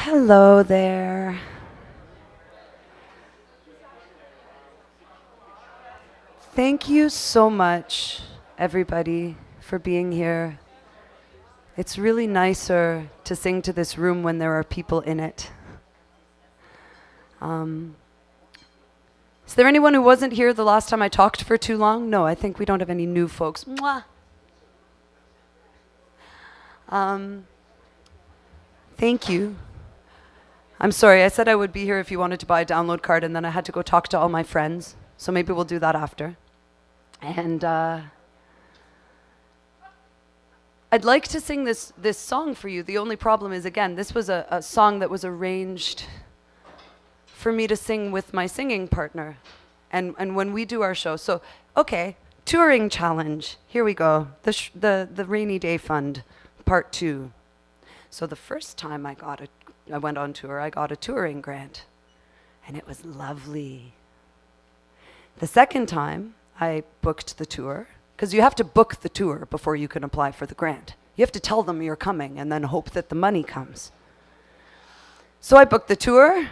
A: Hello there. Thank you so much, everybody, for being here. It's really nicer to sing to this room when there are people in it. Is there anyone who wasn't here the last time I talked for too long? No, I think we don't have any new folks. Mwah. Thank you. I'm sorry, I said I would be here if you wanted to buy a download card, and then I had to go talk to all my friends. So maybe we'll do that after. And I'd like to sing this song for you. The only problem is, again, this was a song that was arranged for me to sing with my singing partner. And when we do our show. So, okay, touring challenge. Here we go. The Rainy Day Fund, part 2. So the first time I went on tour, I got a touring grant. And it was lovely. The second time I booked the tour, because you have to book the tour before you can apply for the grant. You have to tell them you're coming and then hope that the money comes. So I booked the tour,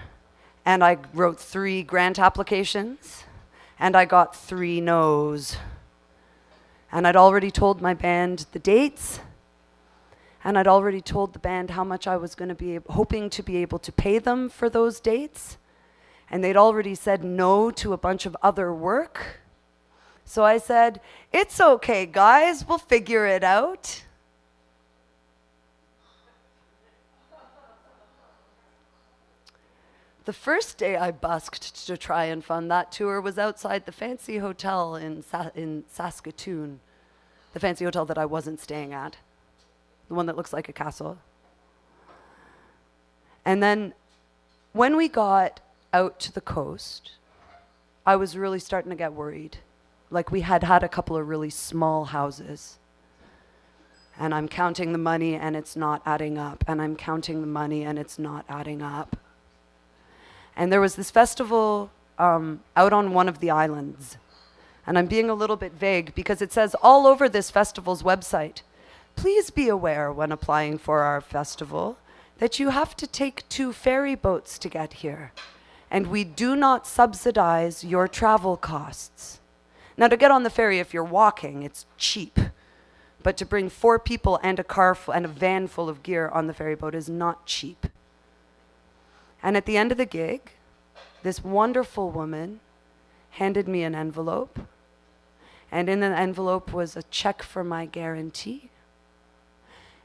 A: and I wrote 3 grant applications, and I got 3 no's. And I'd already told my band the dates, and I'd already told the band how much I was going to be hoping to be able to pay them for those dates. And they'd already said no to a bunch of other work. So I said, it's okay, guys, we'll figure it out. The first day I busked to try and fund that tour was outside the fancy hotel in Saskatoon. The fancy hotel that I wasn't staying at. The one that looks like a castle. And then when we got out to the coast, I was really starting to get worried. Like, we had a couple of really small houses. And I'm counting the money and it's not adding up. And I'm counting the money and it's not adding up. And there was this festival out on one of the islands. And I'm being a little bit vague because it says all over this festival's website, please be aware when applying for our festival that you have to take 2 ferry boats to get here. And we do not subsidize your travel costs. Now, to get on the ferry, if you're walking, it's cheap. But to bring 4 people and a car and a van full of gear on the ferry boat is not cheap. And at the end of the gig, this wonderful woman handed me an envelope. And in the envelope was a check for my guarantee.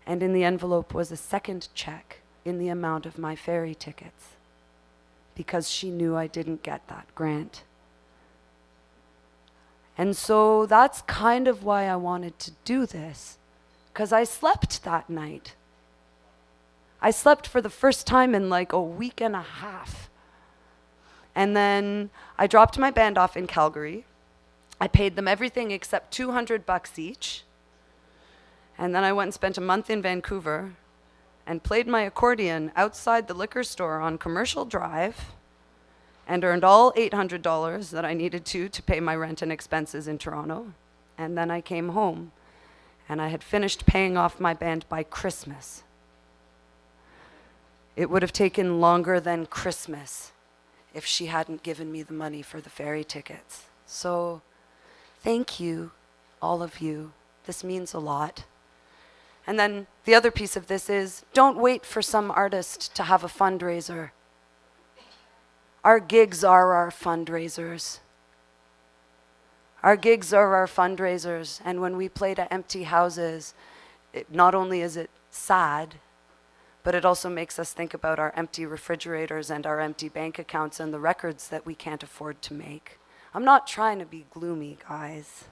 A: And in the envelope was a second check in the amount of my ferry tickets. Because she knew I didn't get that grant. And so that's kind of why I wanted to do this, because I slept that night. I slept for the first time in like a week and a half. And then I dropped my band off in Calgary. I paid them everything except $200 each. And then I went and spent a month in Vancouver and played my accordion outside the liquor store on Commercial Drive, and earned all $800 that I needed to pay my rent and expenses in Toronto. And then I came home, and I had finished paying off my band by Christmas. It would have taken longer than Christmas if she hadn't given me the money for the ferry tickets. So, thank you, all of you. This means a lot. And then the other piece of this is, don't wait for some artist to have a fundraiser. Our gigs are our fundraisers. Our gigs are our fundraisers. And when we play to empty houses, not only is it sad, but it also makes us think about our empty refrigerators and our empty bank accounts and the records that we can't afford to make. I'm not trying to be gloomy, guys.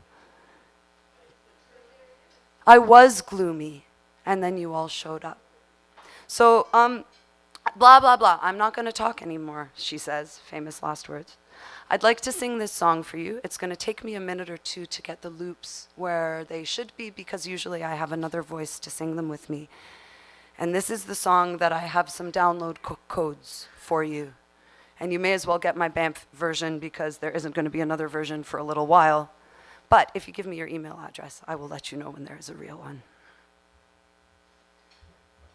A: I was gloomy, and then you all showed up. So, blah, blah, blah. I'm not going to talk anymore, she says, famous last words. I'd like to sing this song for you. It's going to take me a minute or 2 to get the loops where they should be, because usually I have another voice to sing them with me. And this is the song that I have some download codes for you. And you may as well get my BAMF version, because there isn't going to be another version for a little while. But if you give me your email address, I will let you know when there is a real one.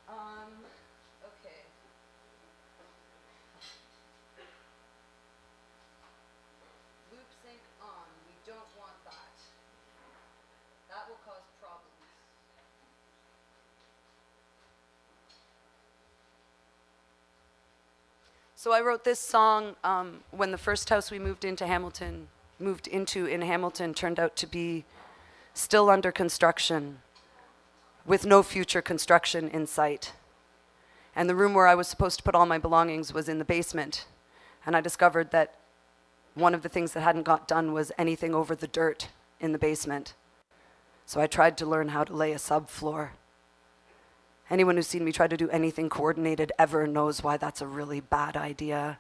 A: Okay. So I wrote this song when the first house we moved into in Hamilton turned out to be still under construction with no future construction in sight. And the room where I was supposed to put all my belongings was in the basement. And I discovered that one of the things that hadn't got done was anything over the dirt in the basement. So I tried to learn how to lay a subfloor. Anyone who's seen me try to do anything coordinated ever knows why that's a really bad idea.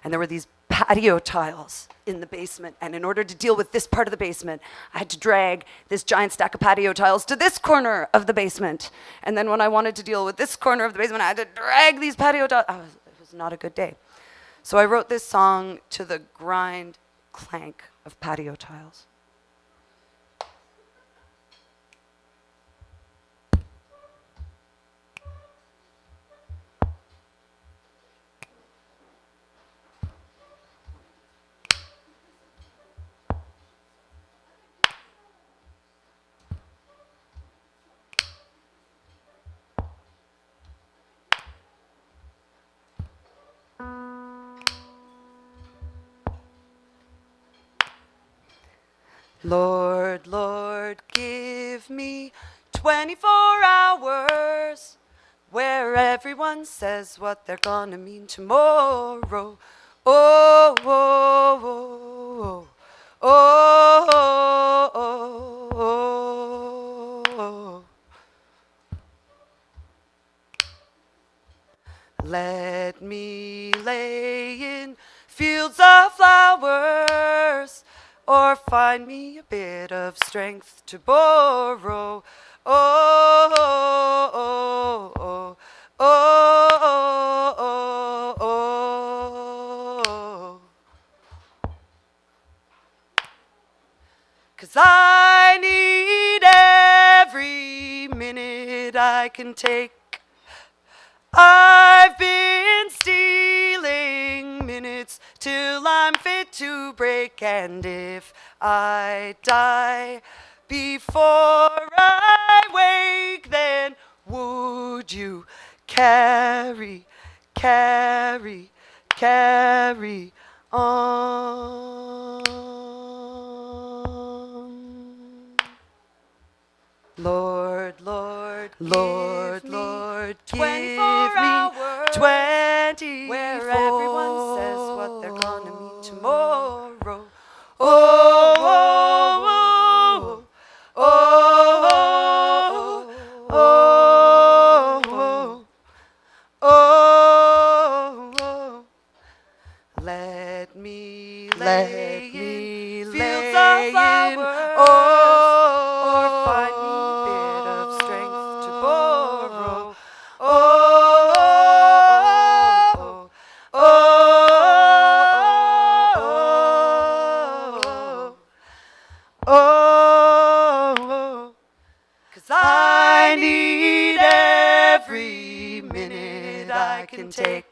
A: And there were these patio tiles in the basement, and in order to deal with this part of the basement, I had to drag this giant stack of patio tiles to this corner of the basement. And then when I wanted to deal with this corner of the basement, I had to drag these patio tiles. It was not a good day. So I wrote this song to the grind, clank of patio tiles. Lord, Lord, give me 24 hours where everyone says what they're gonna mean tomorrow. Oh, oh, oh, oh, oh, oh, oh. Let me lay in fields of flowers, or find me a bit of strength to borrow. Oh, oh, oh, oh, oh, oh, oh, oh. 'Cause I need every minute I can take. I've been stealing minutes till I'm fit to break, and if I die before I wake, then would you carry, carry, carry on? Lord, Lord, Lord, Lord, 24 hours 24 where everyone says what they're gonna mean tomorrow. Oh, oh, oh, oh, oh, oh, oh, oh. Let me lay in fields of flowers, or find me a bit of strength to borrow. Oh, oh, oh, oh, oh, 'cause I need every minute I can take.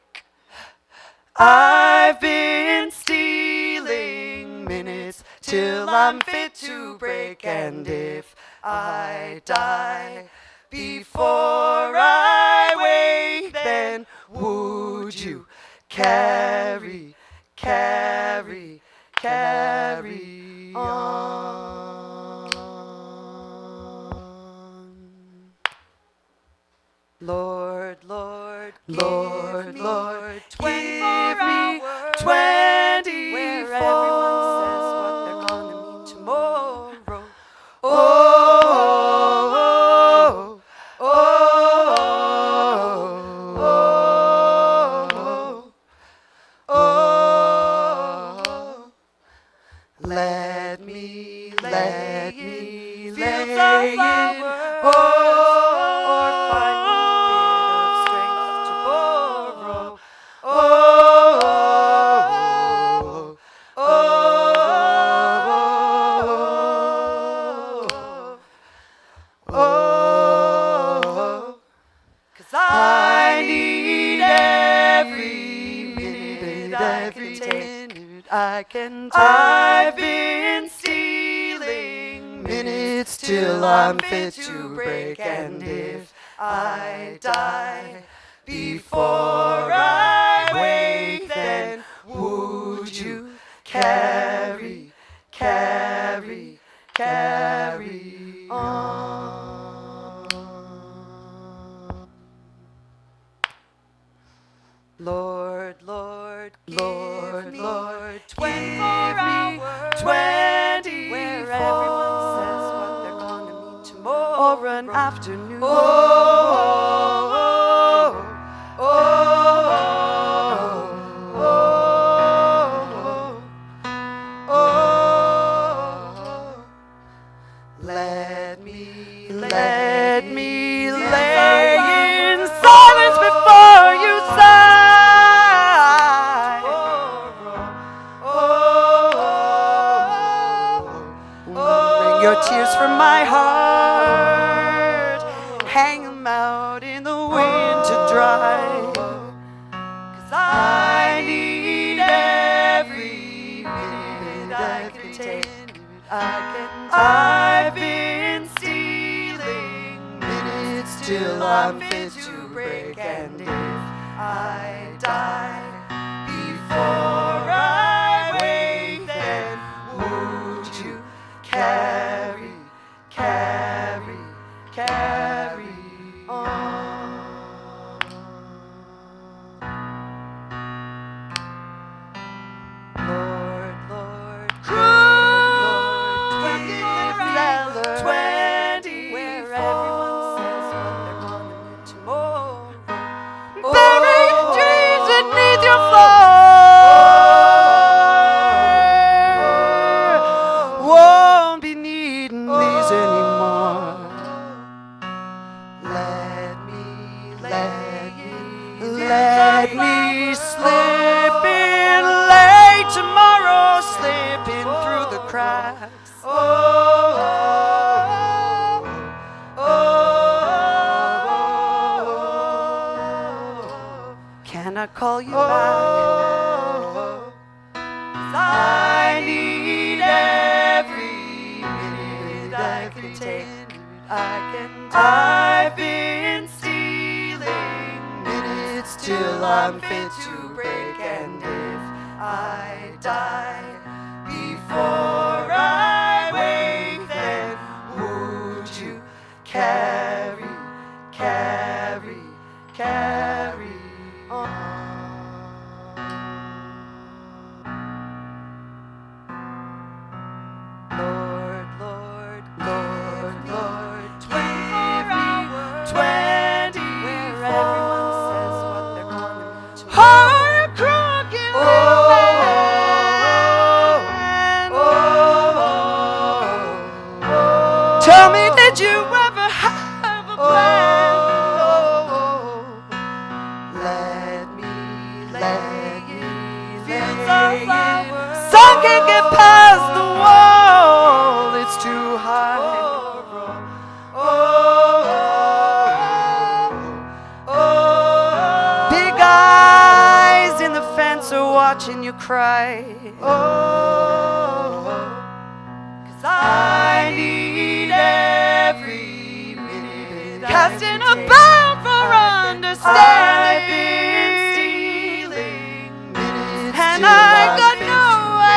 A: I've been stealing minutes till I'm fit to break, and if I die before I wake, then would you carry, carry, carry on? Lord, Lord, Lord, Lord, 24 hours 24 where everyone says what they're gonna mean tomorrow. Oh, oh, oh, oh, oh, oh. Let me lay in fields of flowers, or find me I can take. I've been stealing minutes till I'm fit to break, and if I die before I wake, Lord,
B: Lord, Lord,
A: 24 hours, where everyone says what they're gonna mean tomorrow,
B: or an afternoon.
A: oh, oh, oh, oh, oh, oh.
B: Let me
A: lay
B: in silence before you sigh. Bring your tears from my heart, hang them out in the wind to dry. 'Cause I need every minute I can take. I've been stealing minutes till I'm fit to break, and if I die before I wake, then would you carry on? Lord, Lord,
A: where everyone says what they're gonna mean tomorrow.
B: buried dreams beneath your floor won't be needing these anymore. Let me slip in late tomorrow, slipping through the cracks. Can I call you back? 'Cause I need every minute I can take. I've been stealing minutes till I'm fit to break, and if I die before I wake, then would you carry on? Lord, Lord, Lord, Lord,
A: 24 hours,
B: 24
A: where everyone says what they're gonna mean tomorrow.
B: Heart crooked Tell me, did you ever have a plan? Let me
A: Fields of flowers,
B: Some can't get past the wall, it's too high. Big eyes in the fence are watching you cry. 'Cause I need every minute. Casting a bound for understanding. And I got no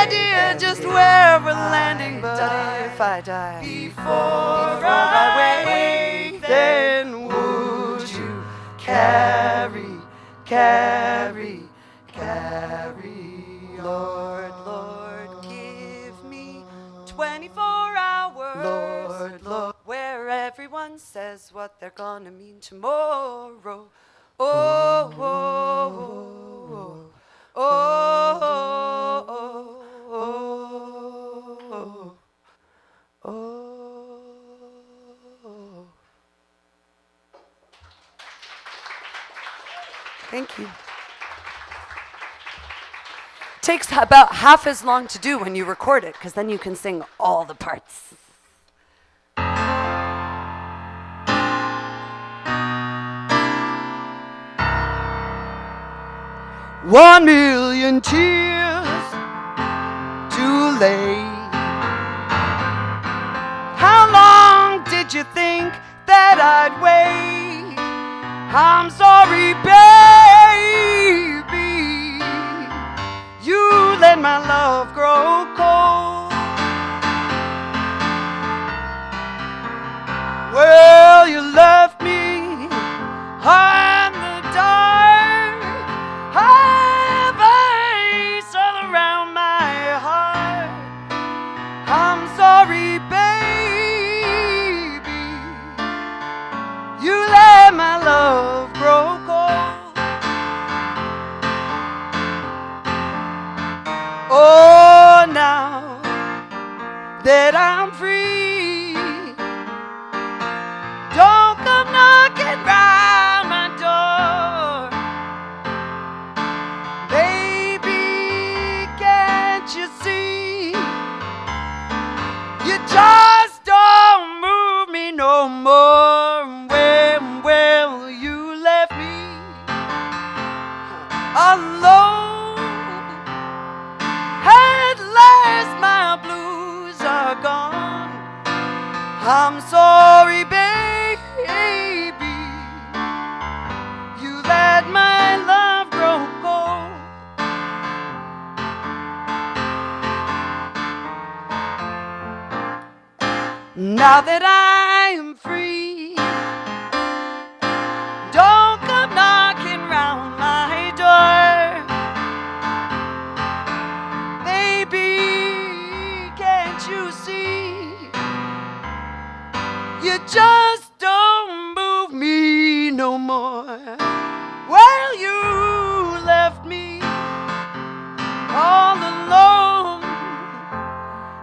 B: idea just where we're landing. But if I die before I wake, then would you carry
A: Lord, Lord, give me 24 hours,
B: Lord, Lord,
A: where everyone says what they're gonna mean tomorrow. Oh, oh, oh, oh, oh, oh, oh.
B: Thank you.
A: Takes about half as long to do when you record it, because then you can sing all the parts.
B: 1,000,000 tears too late. How long did you think that I'd wait? I'm sorry, baby. You let my love grow cold. Well, you left me high in the dark. that I'm free. Don't come knocking round my door. Baby, can't you see? You just don't move me no more. Well, you left me alone. At last my blues are gone. I'm sorry, baby, you let my love grow cold. Now that I am free, don't come knocking round my door. Baby, can't you see? You just don't move me no more. Well, you left me all alone.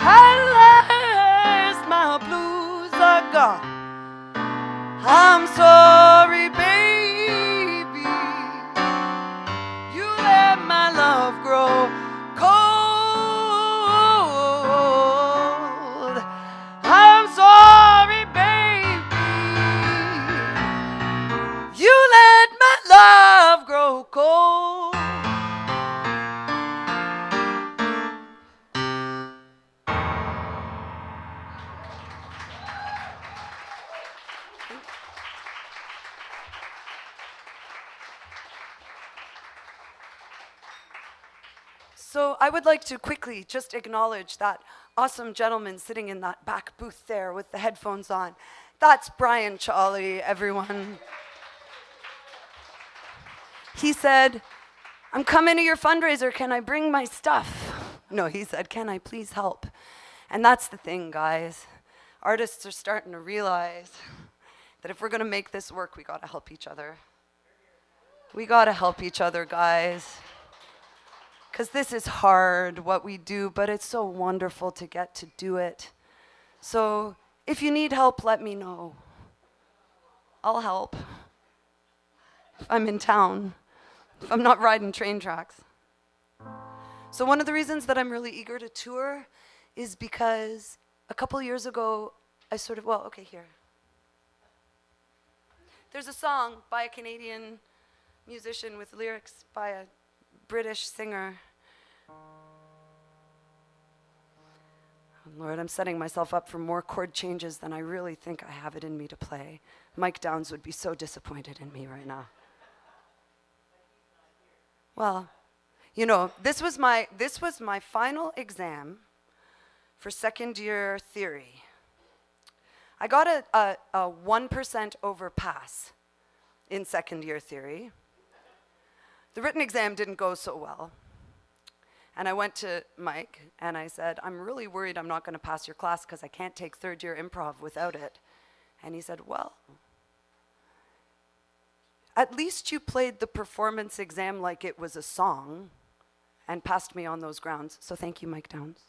B: At last my blues are gone. I'm sorry, baby, you let my love grow cold. I'm sorry, baby, you let my love grow cold. So I would like to quickly just acknowledge that awesome gentleman sitting in that back booth there with the headphones on. That's Brian Chawley, everyone. He said, I'm coming to your fundraiser, can I bring my stuff? No, he said, can I please help? And that's the thing, guys. Artists are starting to realize that if we're gonna make this work, we gotta help each other. We gotta help each other, guys. Because this is hard, what we do, but it's so wonderful to get to do it. So if you need help, let me know. I'll help. If I'm in town, if I'm not riding train tracks. So one of the reasons that I'm really eager to tour is because a couple years ago, here. There's a song by a Canadian musician with lyrics by a British singer. Oh Lord, I'm setting myself up for more chord changes than I really think I have it in me to play. Mike Downs would be so disappointed in me right now. Well, you know, this was my final exam for second year theory. I got a 1% overpass in second year theory. The written exam didn't go so well. And I went to Mike and I said, I'm really worried I'm not going to pass your class because I can't take third year improv without it. And he said, well, at least you played the performance exam like it was a song and passed me on those grounds. So thank you, Mike Downs.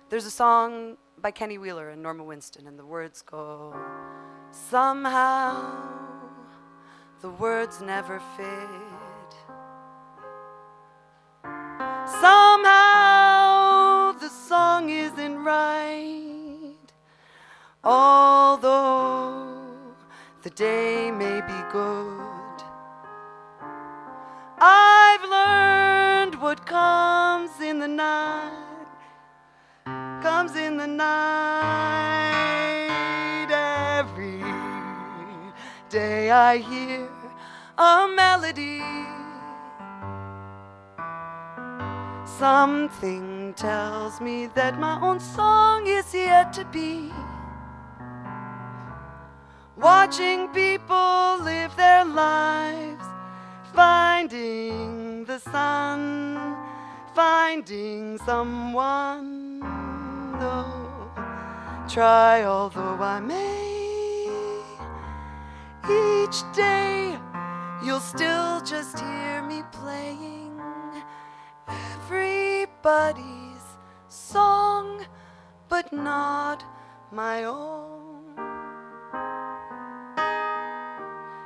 B: There's a song by Kenny Wheeler and Norma Winston, and the words go, somehow the words never fit. Somehow the song isn't right, although the day may be good. I've learned what comes in the night. Comes in the night. Every day I hear a melody. Something tells me that my own song is yet to be. Watching people live their lives, finding the sun, finding someone. Though, try although I may, Each day you'll still just hear me playing everybody's song, but not my own.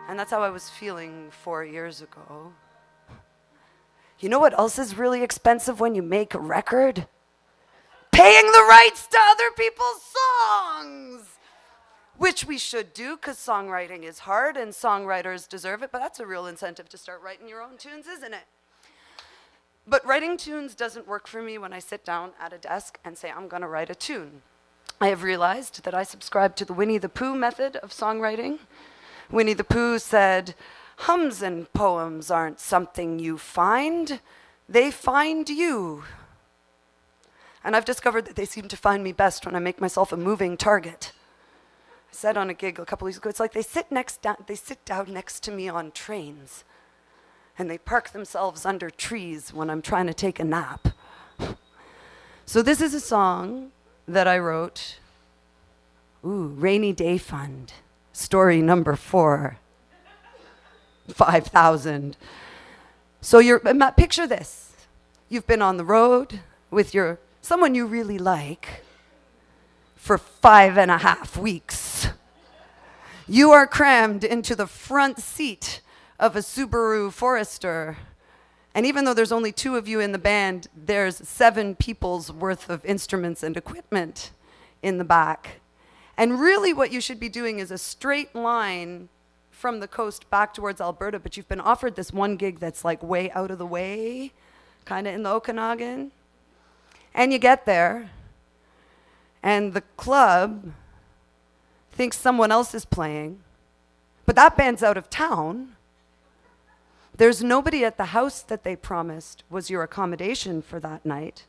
B: And that's how I was feeling 4 years ago. You know what else is really expensive when you make a record? Paying the rights to other people's songs! Which we should do, because songwriting is hard and songwriters deserve it, but that's a real incentive to start writing your own tunes, isn't it? But writing tunes doesn't work for me when I sit down at a desk and say, I'm going to write a tune. I have realized that I subscribe to the Winnie the Pooh method of songwriting. Winnie the Pooh said, hums and poems aren't something you find, they find you. And I've discovered that they seem to find me best when I make myself a moving target. I said on a gig a couple weeks ago, it's like they sit down next to me on trains, and they park themselves under trees when I'm trying to take a nap. So this is a song that I wrote, Rainy Day Fund, story number 4, 5,000. So picture this. You've been on the road with someone you really like for 5.5 weeks. You are crammed into the front seat of a Subaru Forester. And even though there's only 2 of you in the band, there's 7 people's worth of instruments and equipment in the back. And really what you should be doing is a straight line from the coast back towards Alberta, but you've been offered this one gig that's like way out of the way, kind of in the Okanagan. And you get there, and the club thinks someone else is playing, but that band's out of town. There's nobody at the house that they promised was your accommodation for that night.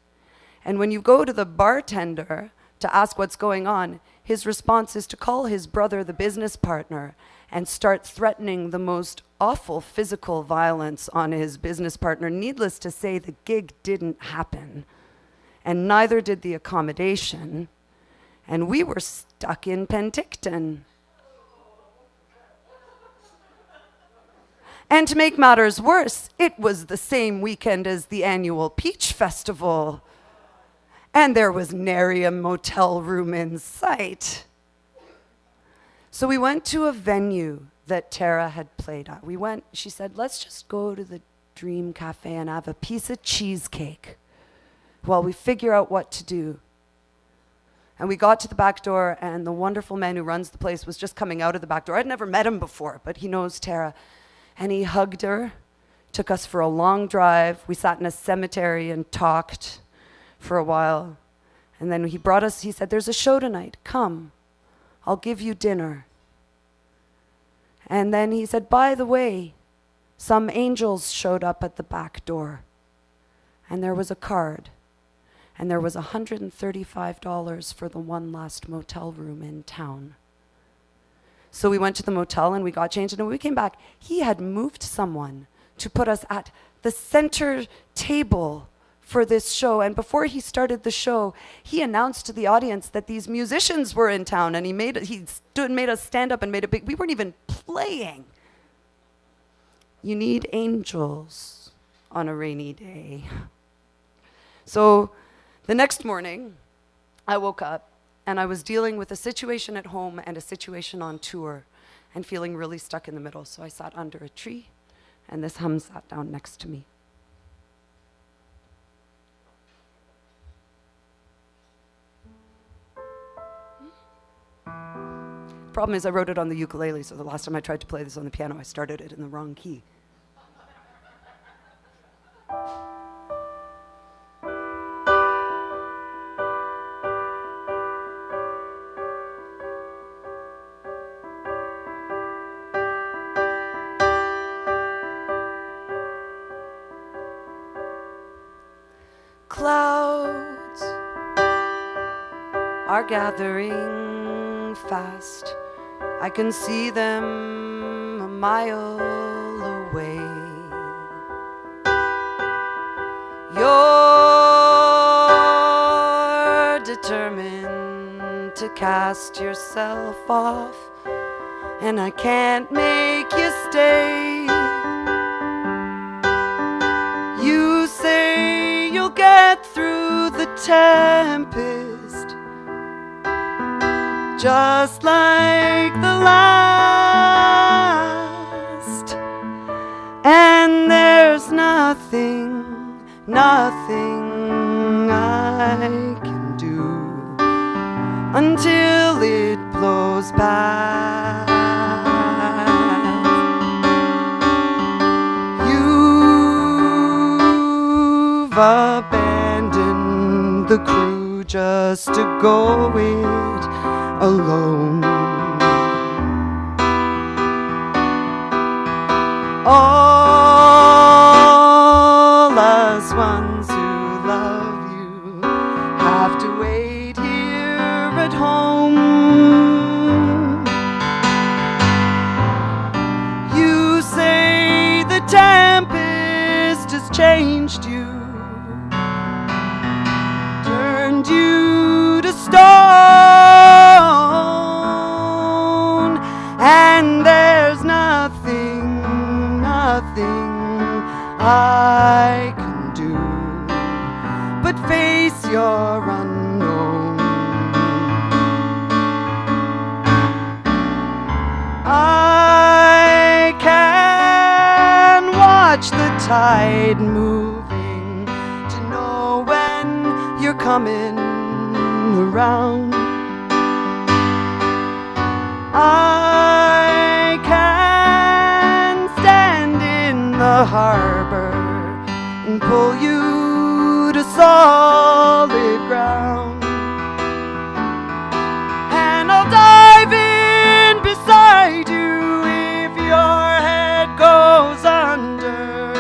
B: And when you go to the bartender to ask what's going on, his response is to call his brother, the business partner, and start threatening the most awful physical violence on his business partner. Needless to say, the gig didn't happen, and neither did the accommodation. And we were stuck in Penticton. And to make matters worse, it was the same weekend as the annual Peach Festival. And there was nary a motel room in sight. So we went to a venue that Tara had played at. She said, let's just go to the Dream Cafe and have a piece of cheesecake while we figure out what to do. And we got to the back door, and the wonderful man who runs the place was just coming out of the back door. I'd never met him before, but he knows Tara. And he hugged her, took us for a long drive. We sat in a cemetery and talked for a while. And then he said, there's a show tonight, come, I'll give you dinner. And then he said, by the way, some angels showed up at the back door. And there was a card. And there was $135 for the one last motel room in town. So we went to the motel and we got changed. And when we came back, he had moved someone to put us at the center table for this show. And before he started the show, he announced to the audience that these musicians were in town. And he made us stand up and made a big, we weren't even playing. You need angels on a rainy day. So the next morning, I woke up and I was dealing with a situation at home and a situation on tour and feeling really stuck in the middle. So I sat under a tree and this hum sat down next to me. Problem is I wrote it on the ukulele, so the last time I tried to play this on the piano, I started it in the wrong key. Clouds are gathering fast. I can see them a mile away. You're determined to cast yourself off and I can't make you stay. You say you'll get through the tempest, just like the last, and there's nothing I can do until it blows past. You've abandoned the crew just to go it alone. All us ones who love you have to wait here at home. You say the tempest has changed you, turned you to stone, and there's nothing I can do but face your unknown. I can watch the tide moving to know when you're coming around. I can stand in the harbor and pull you to solid ground, and I'll dive in beside you if your head goes under.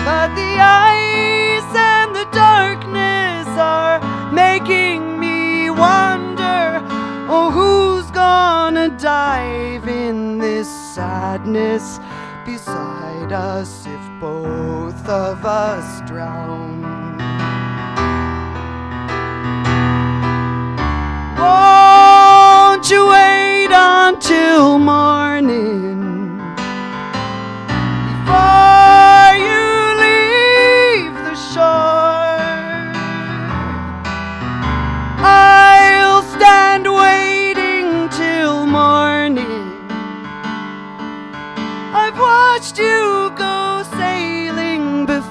B: But the ice and the darkness are making me wonder, oh, who's gonna dive in this sadness beside us if both of us drown? Won't you wait until morning before you leave the shore? I'll stand waiting till morning. I've watched you go sailing before.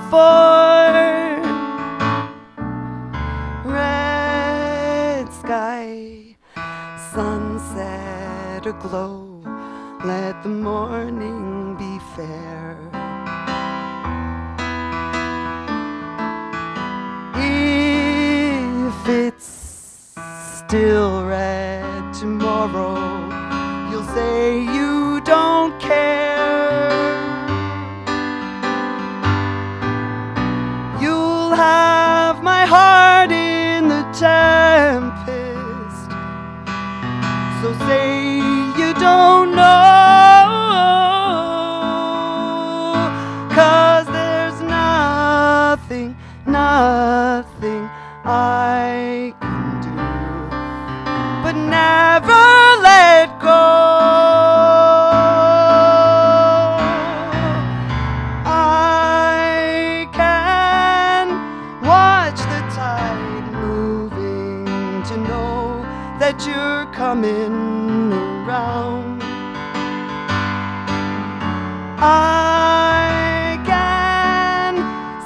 B: Red sky, sunset aglow, let the morning be fair. If it's still red tomorrow, you'll say you don't care. You'll have my heart in the tempest, so say you don't know, 'cause there's nothing I can do but never let go. I can watch the tide moving to know that you're coming around. I can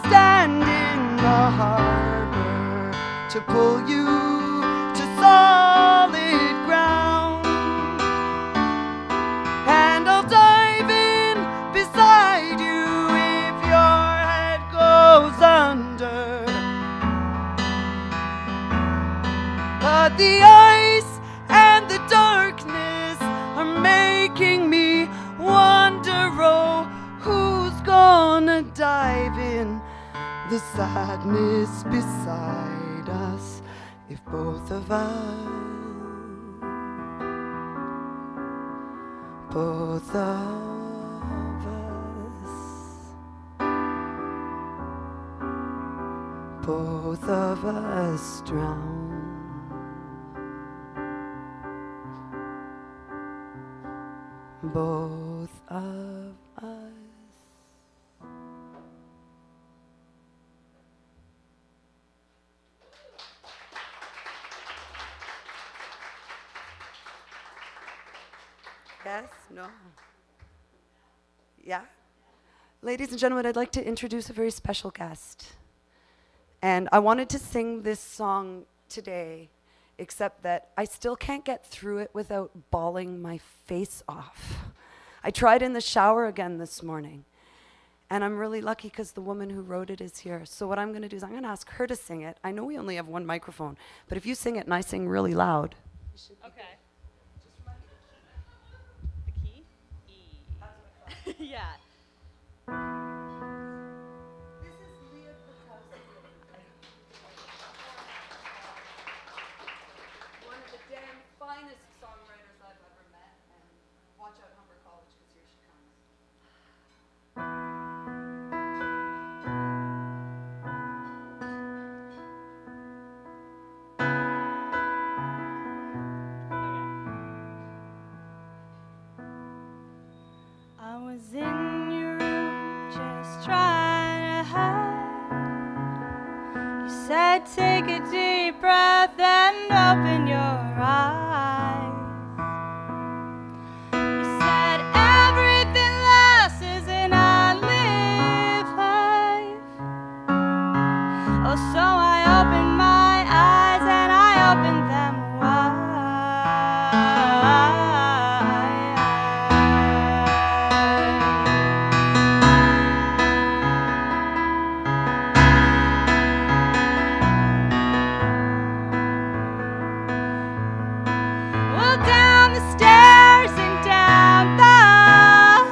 B: stand in the harbor to pull you to solid ground, and I'll dive in beside you if your head goes under. But the ice and the darkness are making me wonder, oh, who's gonna dive in the sadness beside us if both of us both of us drown. both of us. Yes? No? Yeah? Ladies and gentlemen, I'd like to introduce a very special guest. And I wanted to sing this song today, except that I still can't get through it without bawling my face off. I tried in the shower again this morning, and I'm really lucky because the woman who wrote it is here. So what I'm going to do is I'm going to ask her to sing it. I know we only have one microphone, but if you sing it and I sing really loud.
C: Okay. The key? E. Yeah.
B: This is Leah Bukowski. One of the damn finest songwriters I've ever met. And watch out, Humber College, because here she comes.
C: I was in your room just trying to hide. You said take a deep breath and open your eyes. You said everything lasts and I live life. Oh, so I opened my eyes and I opened them wide. Well, down the stairs and down the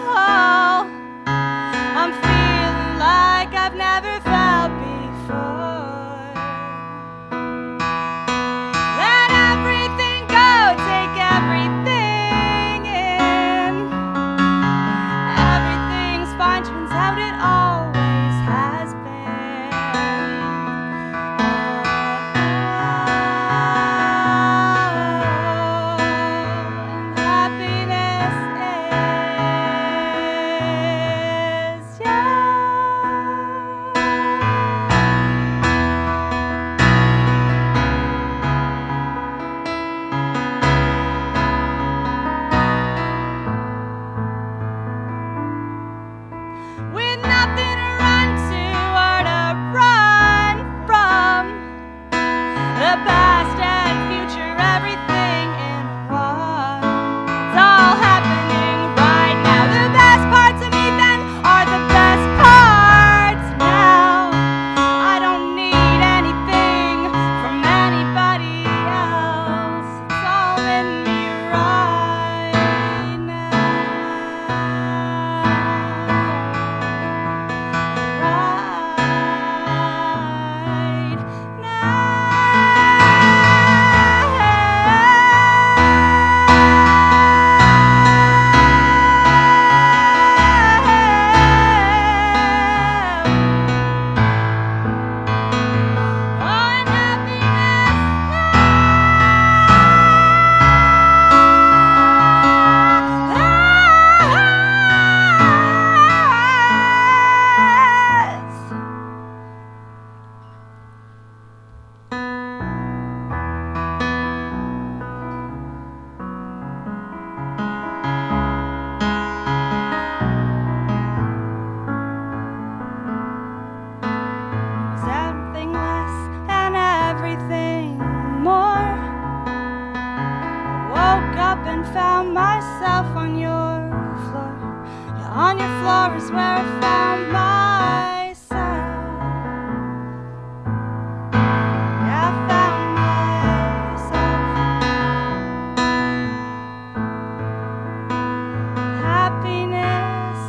C: hall, I'm feeling like I've never felt before. Let everything go, take everything in. Everything's fine, turns out it always has been. And happiness is, yeah. With nothing to run to or to run from, the past and future, everything in one. It's all happening right now. The best parts of me then are the best parts now. I don't need anything from anybody else. It's all in me right now. Right was everything less and everything more. Woke up and found myself on your floor. Yeah, on your floor is where I found myself. Yeah, I found myself. Happiness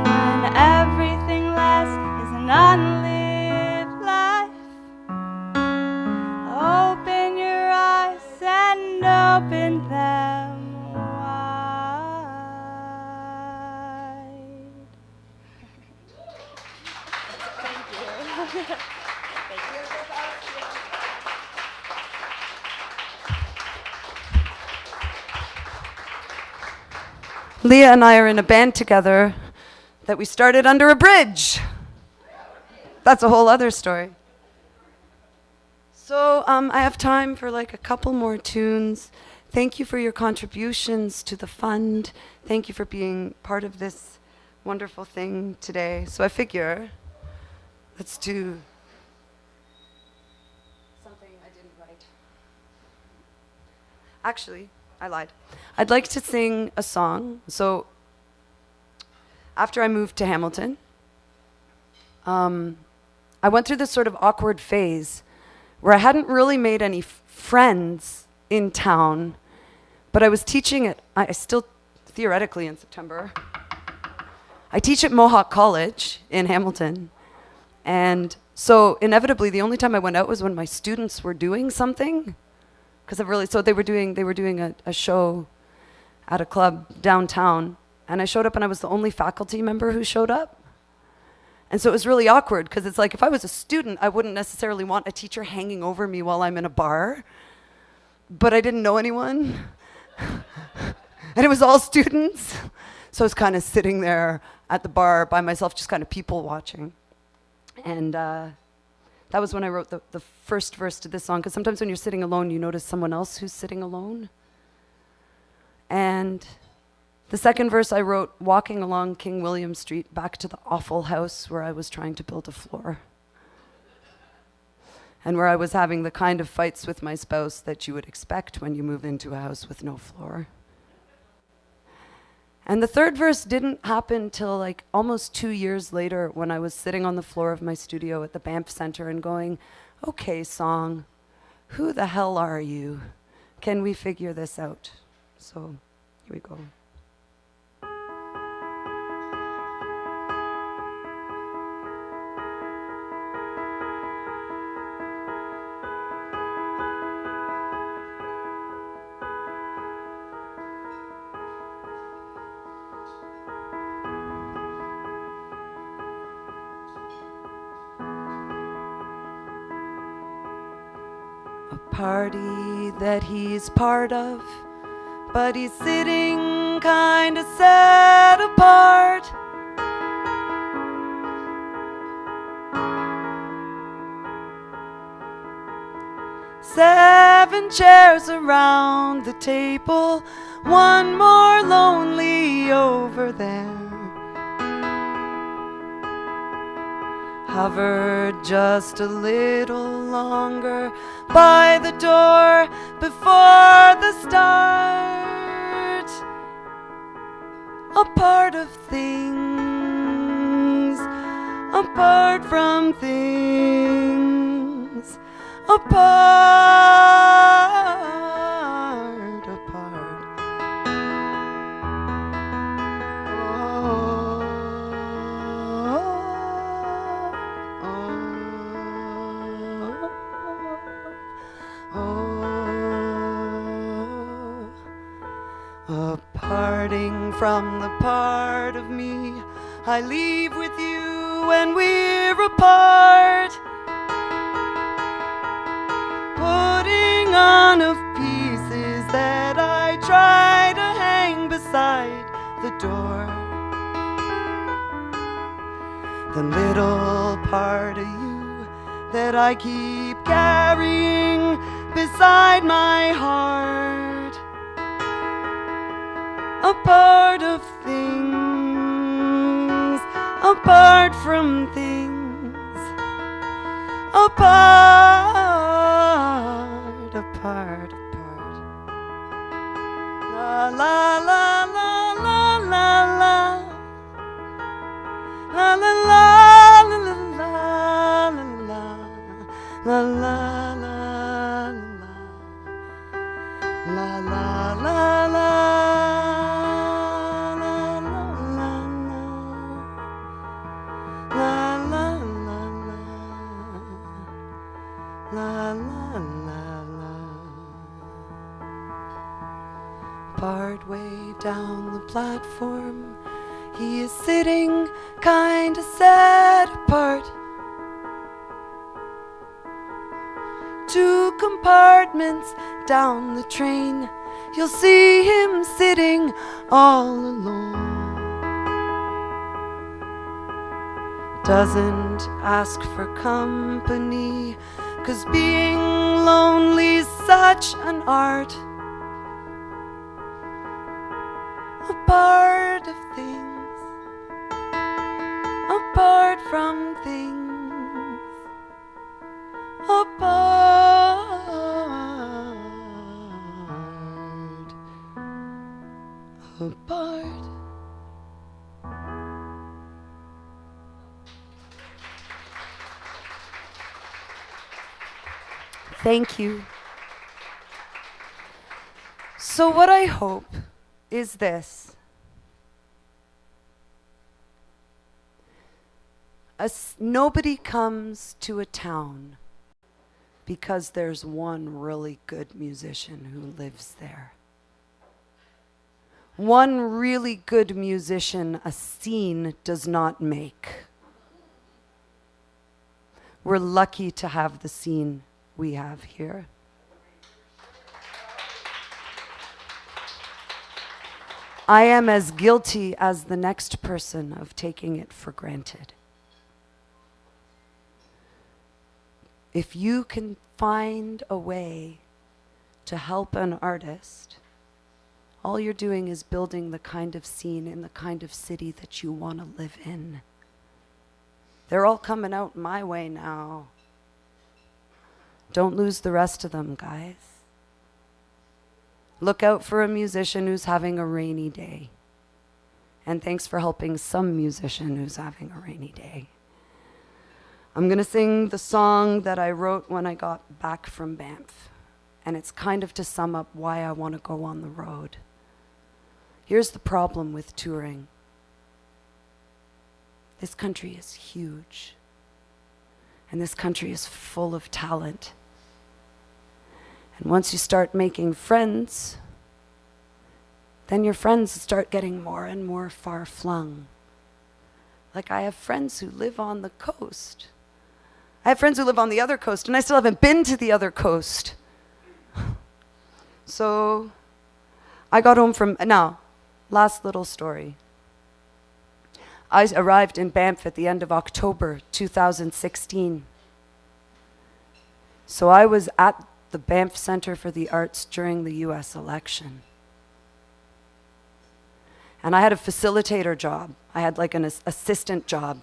C: when everything lasts is an unlived life. Open your eyes and open them
B: Leah and I are in a band together that we started under a bridge. That's a whole other story. So I have time for like a couple more tunes. Thank you for your contributions to the fund. Thank you for being part of this wonderful thing today. So I figure, let's do something I didn't write. Actually, I lied. I'd like to sing a song. So after I moved to Hamilton, I went through this sort of awkward phase where I hadn't really made any friends in town, but I was teaching I still theoretically in September. I teach at Mohawk College in Hamilton. And so inevitably the only time I went out was when my students were doing something. So they were doing a show at a club downtown, and I showed up and I was the only faculty member who showed up. And so it was really awkward because it's like if I was a student, I wouldn't necessarily want a teacher hanging over me while I'm in a bar, but I didn't know anyone. And it was all students. So I was kind of sitting there at the bar by myself, just kind of people watching. And that was when I wrote the first verse to this song, because sometimes when you're sitting alone, you notice someone else who's sitting alone. And the second verse I wrote walking along King William Street back to the awful house where I was trying to build a floor. And where I was having the kind of fights with my spouse that you would expect when you move into a house with no floor. And the third verse didn't happen till like almost 2 years later when I was sitting on the floor of my studio at the Banff Center and going, okay, song, who the hell are you? Can we figure this out? So here we go. A party that he's part of, but he's sitting kinda set apart. Seven chairs around the table, one more lonely over there. Hovered just a little longer by the door before the start. A part of things, apart from things, apart. Parting from the part of me I leave with you when we're apart. Putting on of pieces that I try to hang beside the door. The little part of you that I keep carrying beside my heart. A part of things, apart from things, apart, apart, apart. La la la la la la la. La la la la la la la la la la la la la. Partway down the platform, he is sitting kinda set apart. 2 compartments down the train, you'll see him sitting all alone. Doesn't ask for company, 'cause being lonely's such an art. A part of things, apart from things, apart. Thank you. So what I hope is this. Nobody comes to a town because there's one really good musician who lives there. One really good musician a scene does not make. We're lucky to have the scene we have here. I am as guilty as the next person of taking it for granted. If you can find a way to help an artist, all you're doing is building the kind of scene in the kind of city that you want to live in. They're all coming out my way now. Don't lose the rest of them, guys. Look out for a musician who's having a rainy day. And thanks for helping some musician who's having a rainy day. I'm going to sing the song that I wrote when I got back from Banff. And it's kind of to sum up why I want to go on the road. Here's the problem with touring. This country is huge. And this country is full of talent. And once you start making friends, then your friends start getting more and more far-flung. Like I have friends who live on the coast. I have friends who live on the other coast, and I still haven't been to the other coast. So I got home from, now, last little story. I arrived in Banff at the end of October 2016. So I was at the Banff Center for the Arts during the US election. And I had a facilitator job. I had like an assistant job.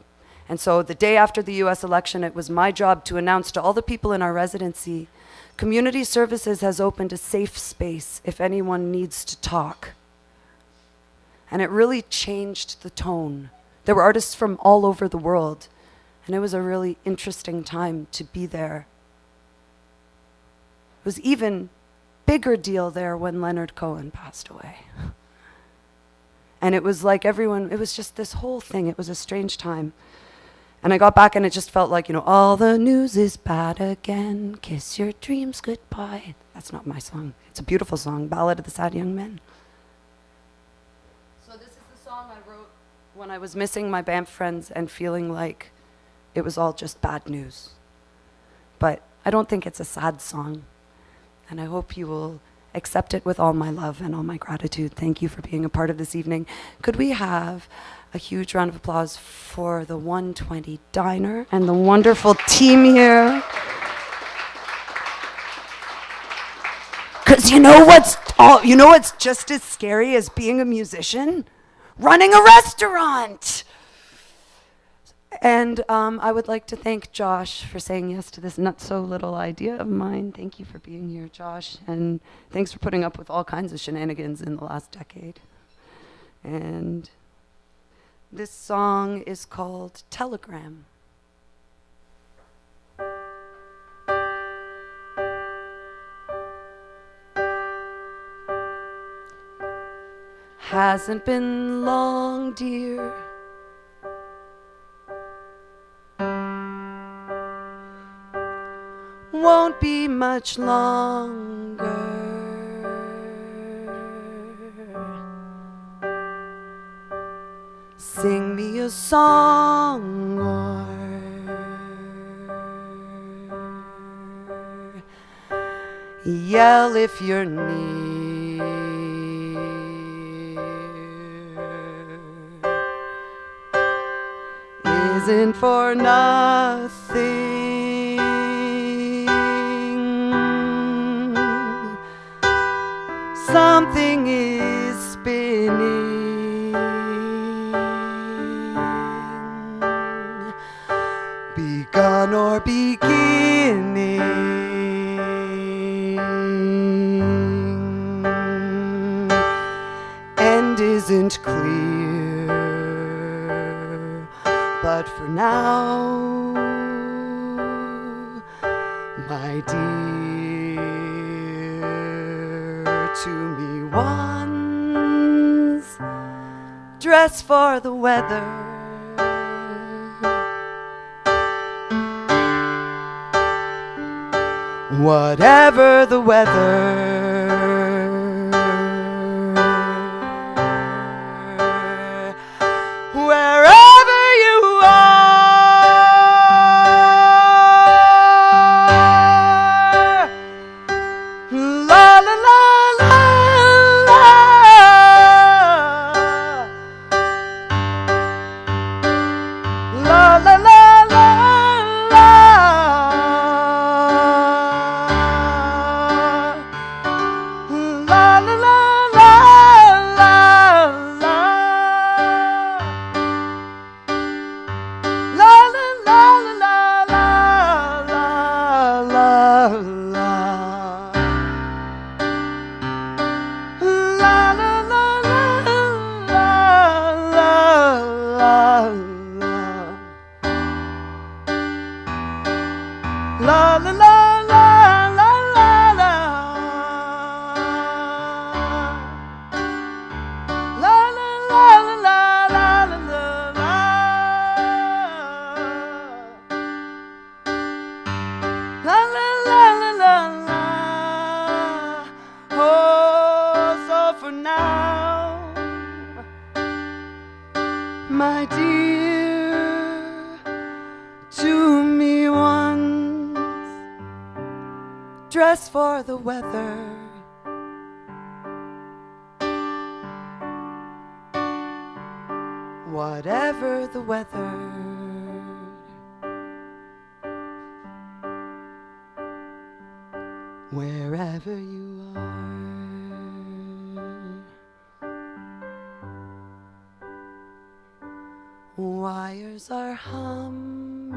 B: And so the day after the US election, it was my job to announce to all the people in our residency, Community Services has opened a safe space if anyone needs to talk. And it really changed the tone. There were artists from all over the world, and it was a really interesting time to be there. It was even bigger deal there when Leonard Cohen passed away. And it was like everyone, it was just this whole thing. It was a strange time. And I got back and it just felt like, all the news is bad again. Kiss your dreams goodbye. That's not my song. It's a beautiful song, Ballad of the Sad Young Men. So this is the song I wrote when I was missing my Banff friends and feeling like it was all just bad news. But I don't think it's a sad song. And I hope you will accept it with all my love and all my gratitude. Thank you for being a part of this evening. Could we have a huge round of applause for the 120 Diner and the wonderful team here? Because you know what's just as scary as being a musician? Running a restaurant. And I would like to thank Josh for saying yes to this not-so-little idea of mine. Thank you for being here, Josh. And thanks for putting up with all kinds of shenanigans in the last decade. And this song is called Telegram. Hasn't been long, dear. Won't be much longer. Sing me a song or Yell if you're near. Isn't for nothing. Something is spinning. Begun or beginning. End isn't clear, but for now, my dear, to me one's dress for the weather. Whatever the weather, wherever you are, la la la la la, la la la la la. La la la la la la la. La la la la la la la la. La la la la la la. Oh, so for now, my dear, to me once, dress for the weather. Whatever the weather, wherever you are. Wires are humming.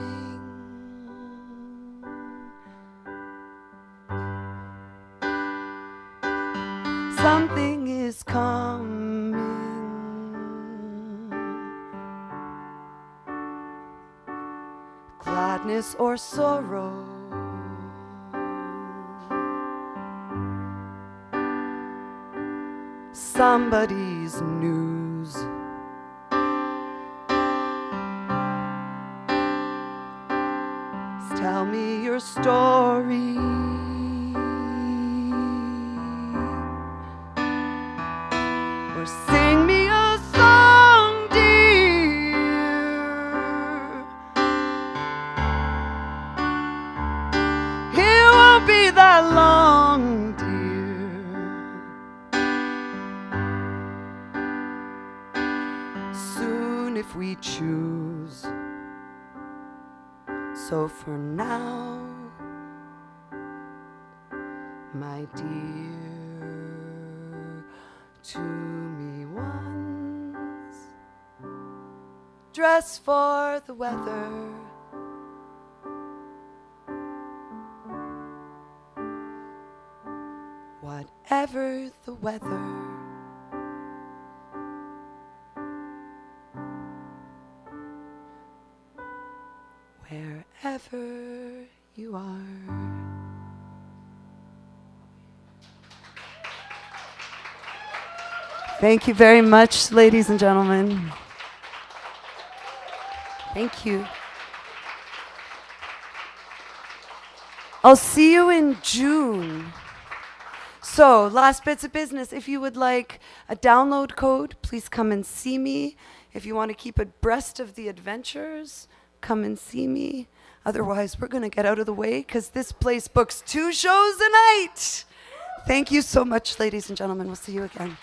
B: Something is coming. Gladness or sorrow. Somebody's news. Tell me your story. Or sing me a song, dear. It won't be that long, dear. Soon if we choose. So for now, my dear, to me once, dress for the weather. Whatever the weather. Wherever you are. Thank you very much, ladies and gentlemen. Thank you. I'll see you in June. So, last bits of business. If you would like a download code, please come and see me. If you want to keep abreast of the adventures, come and see me. Otherwise, we're going to get out of the way because this place books 2 shows a night. Thank you so much, ladies and gentlemen. We'll see you again.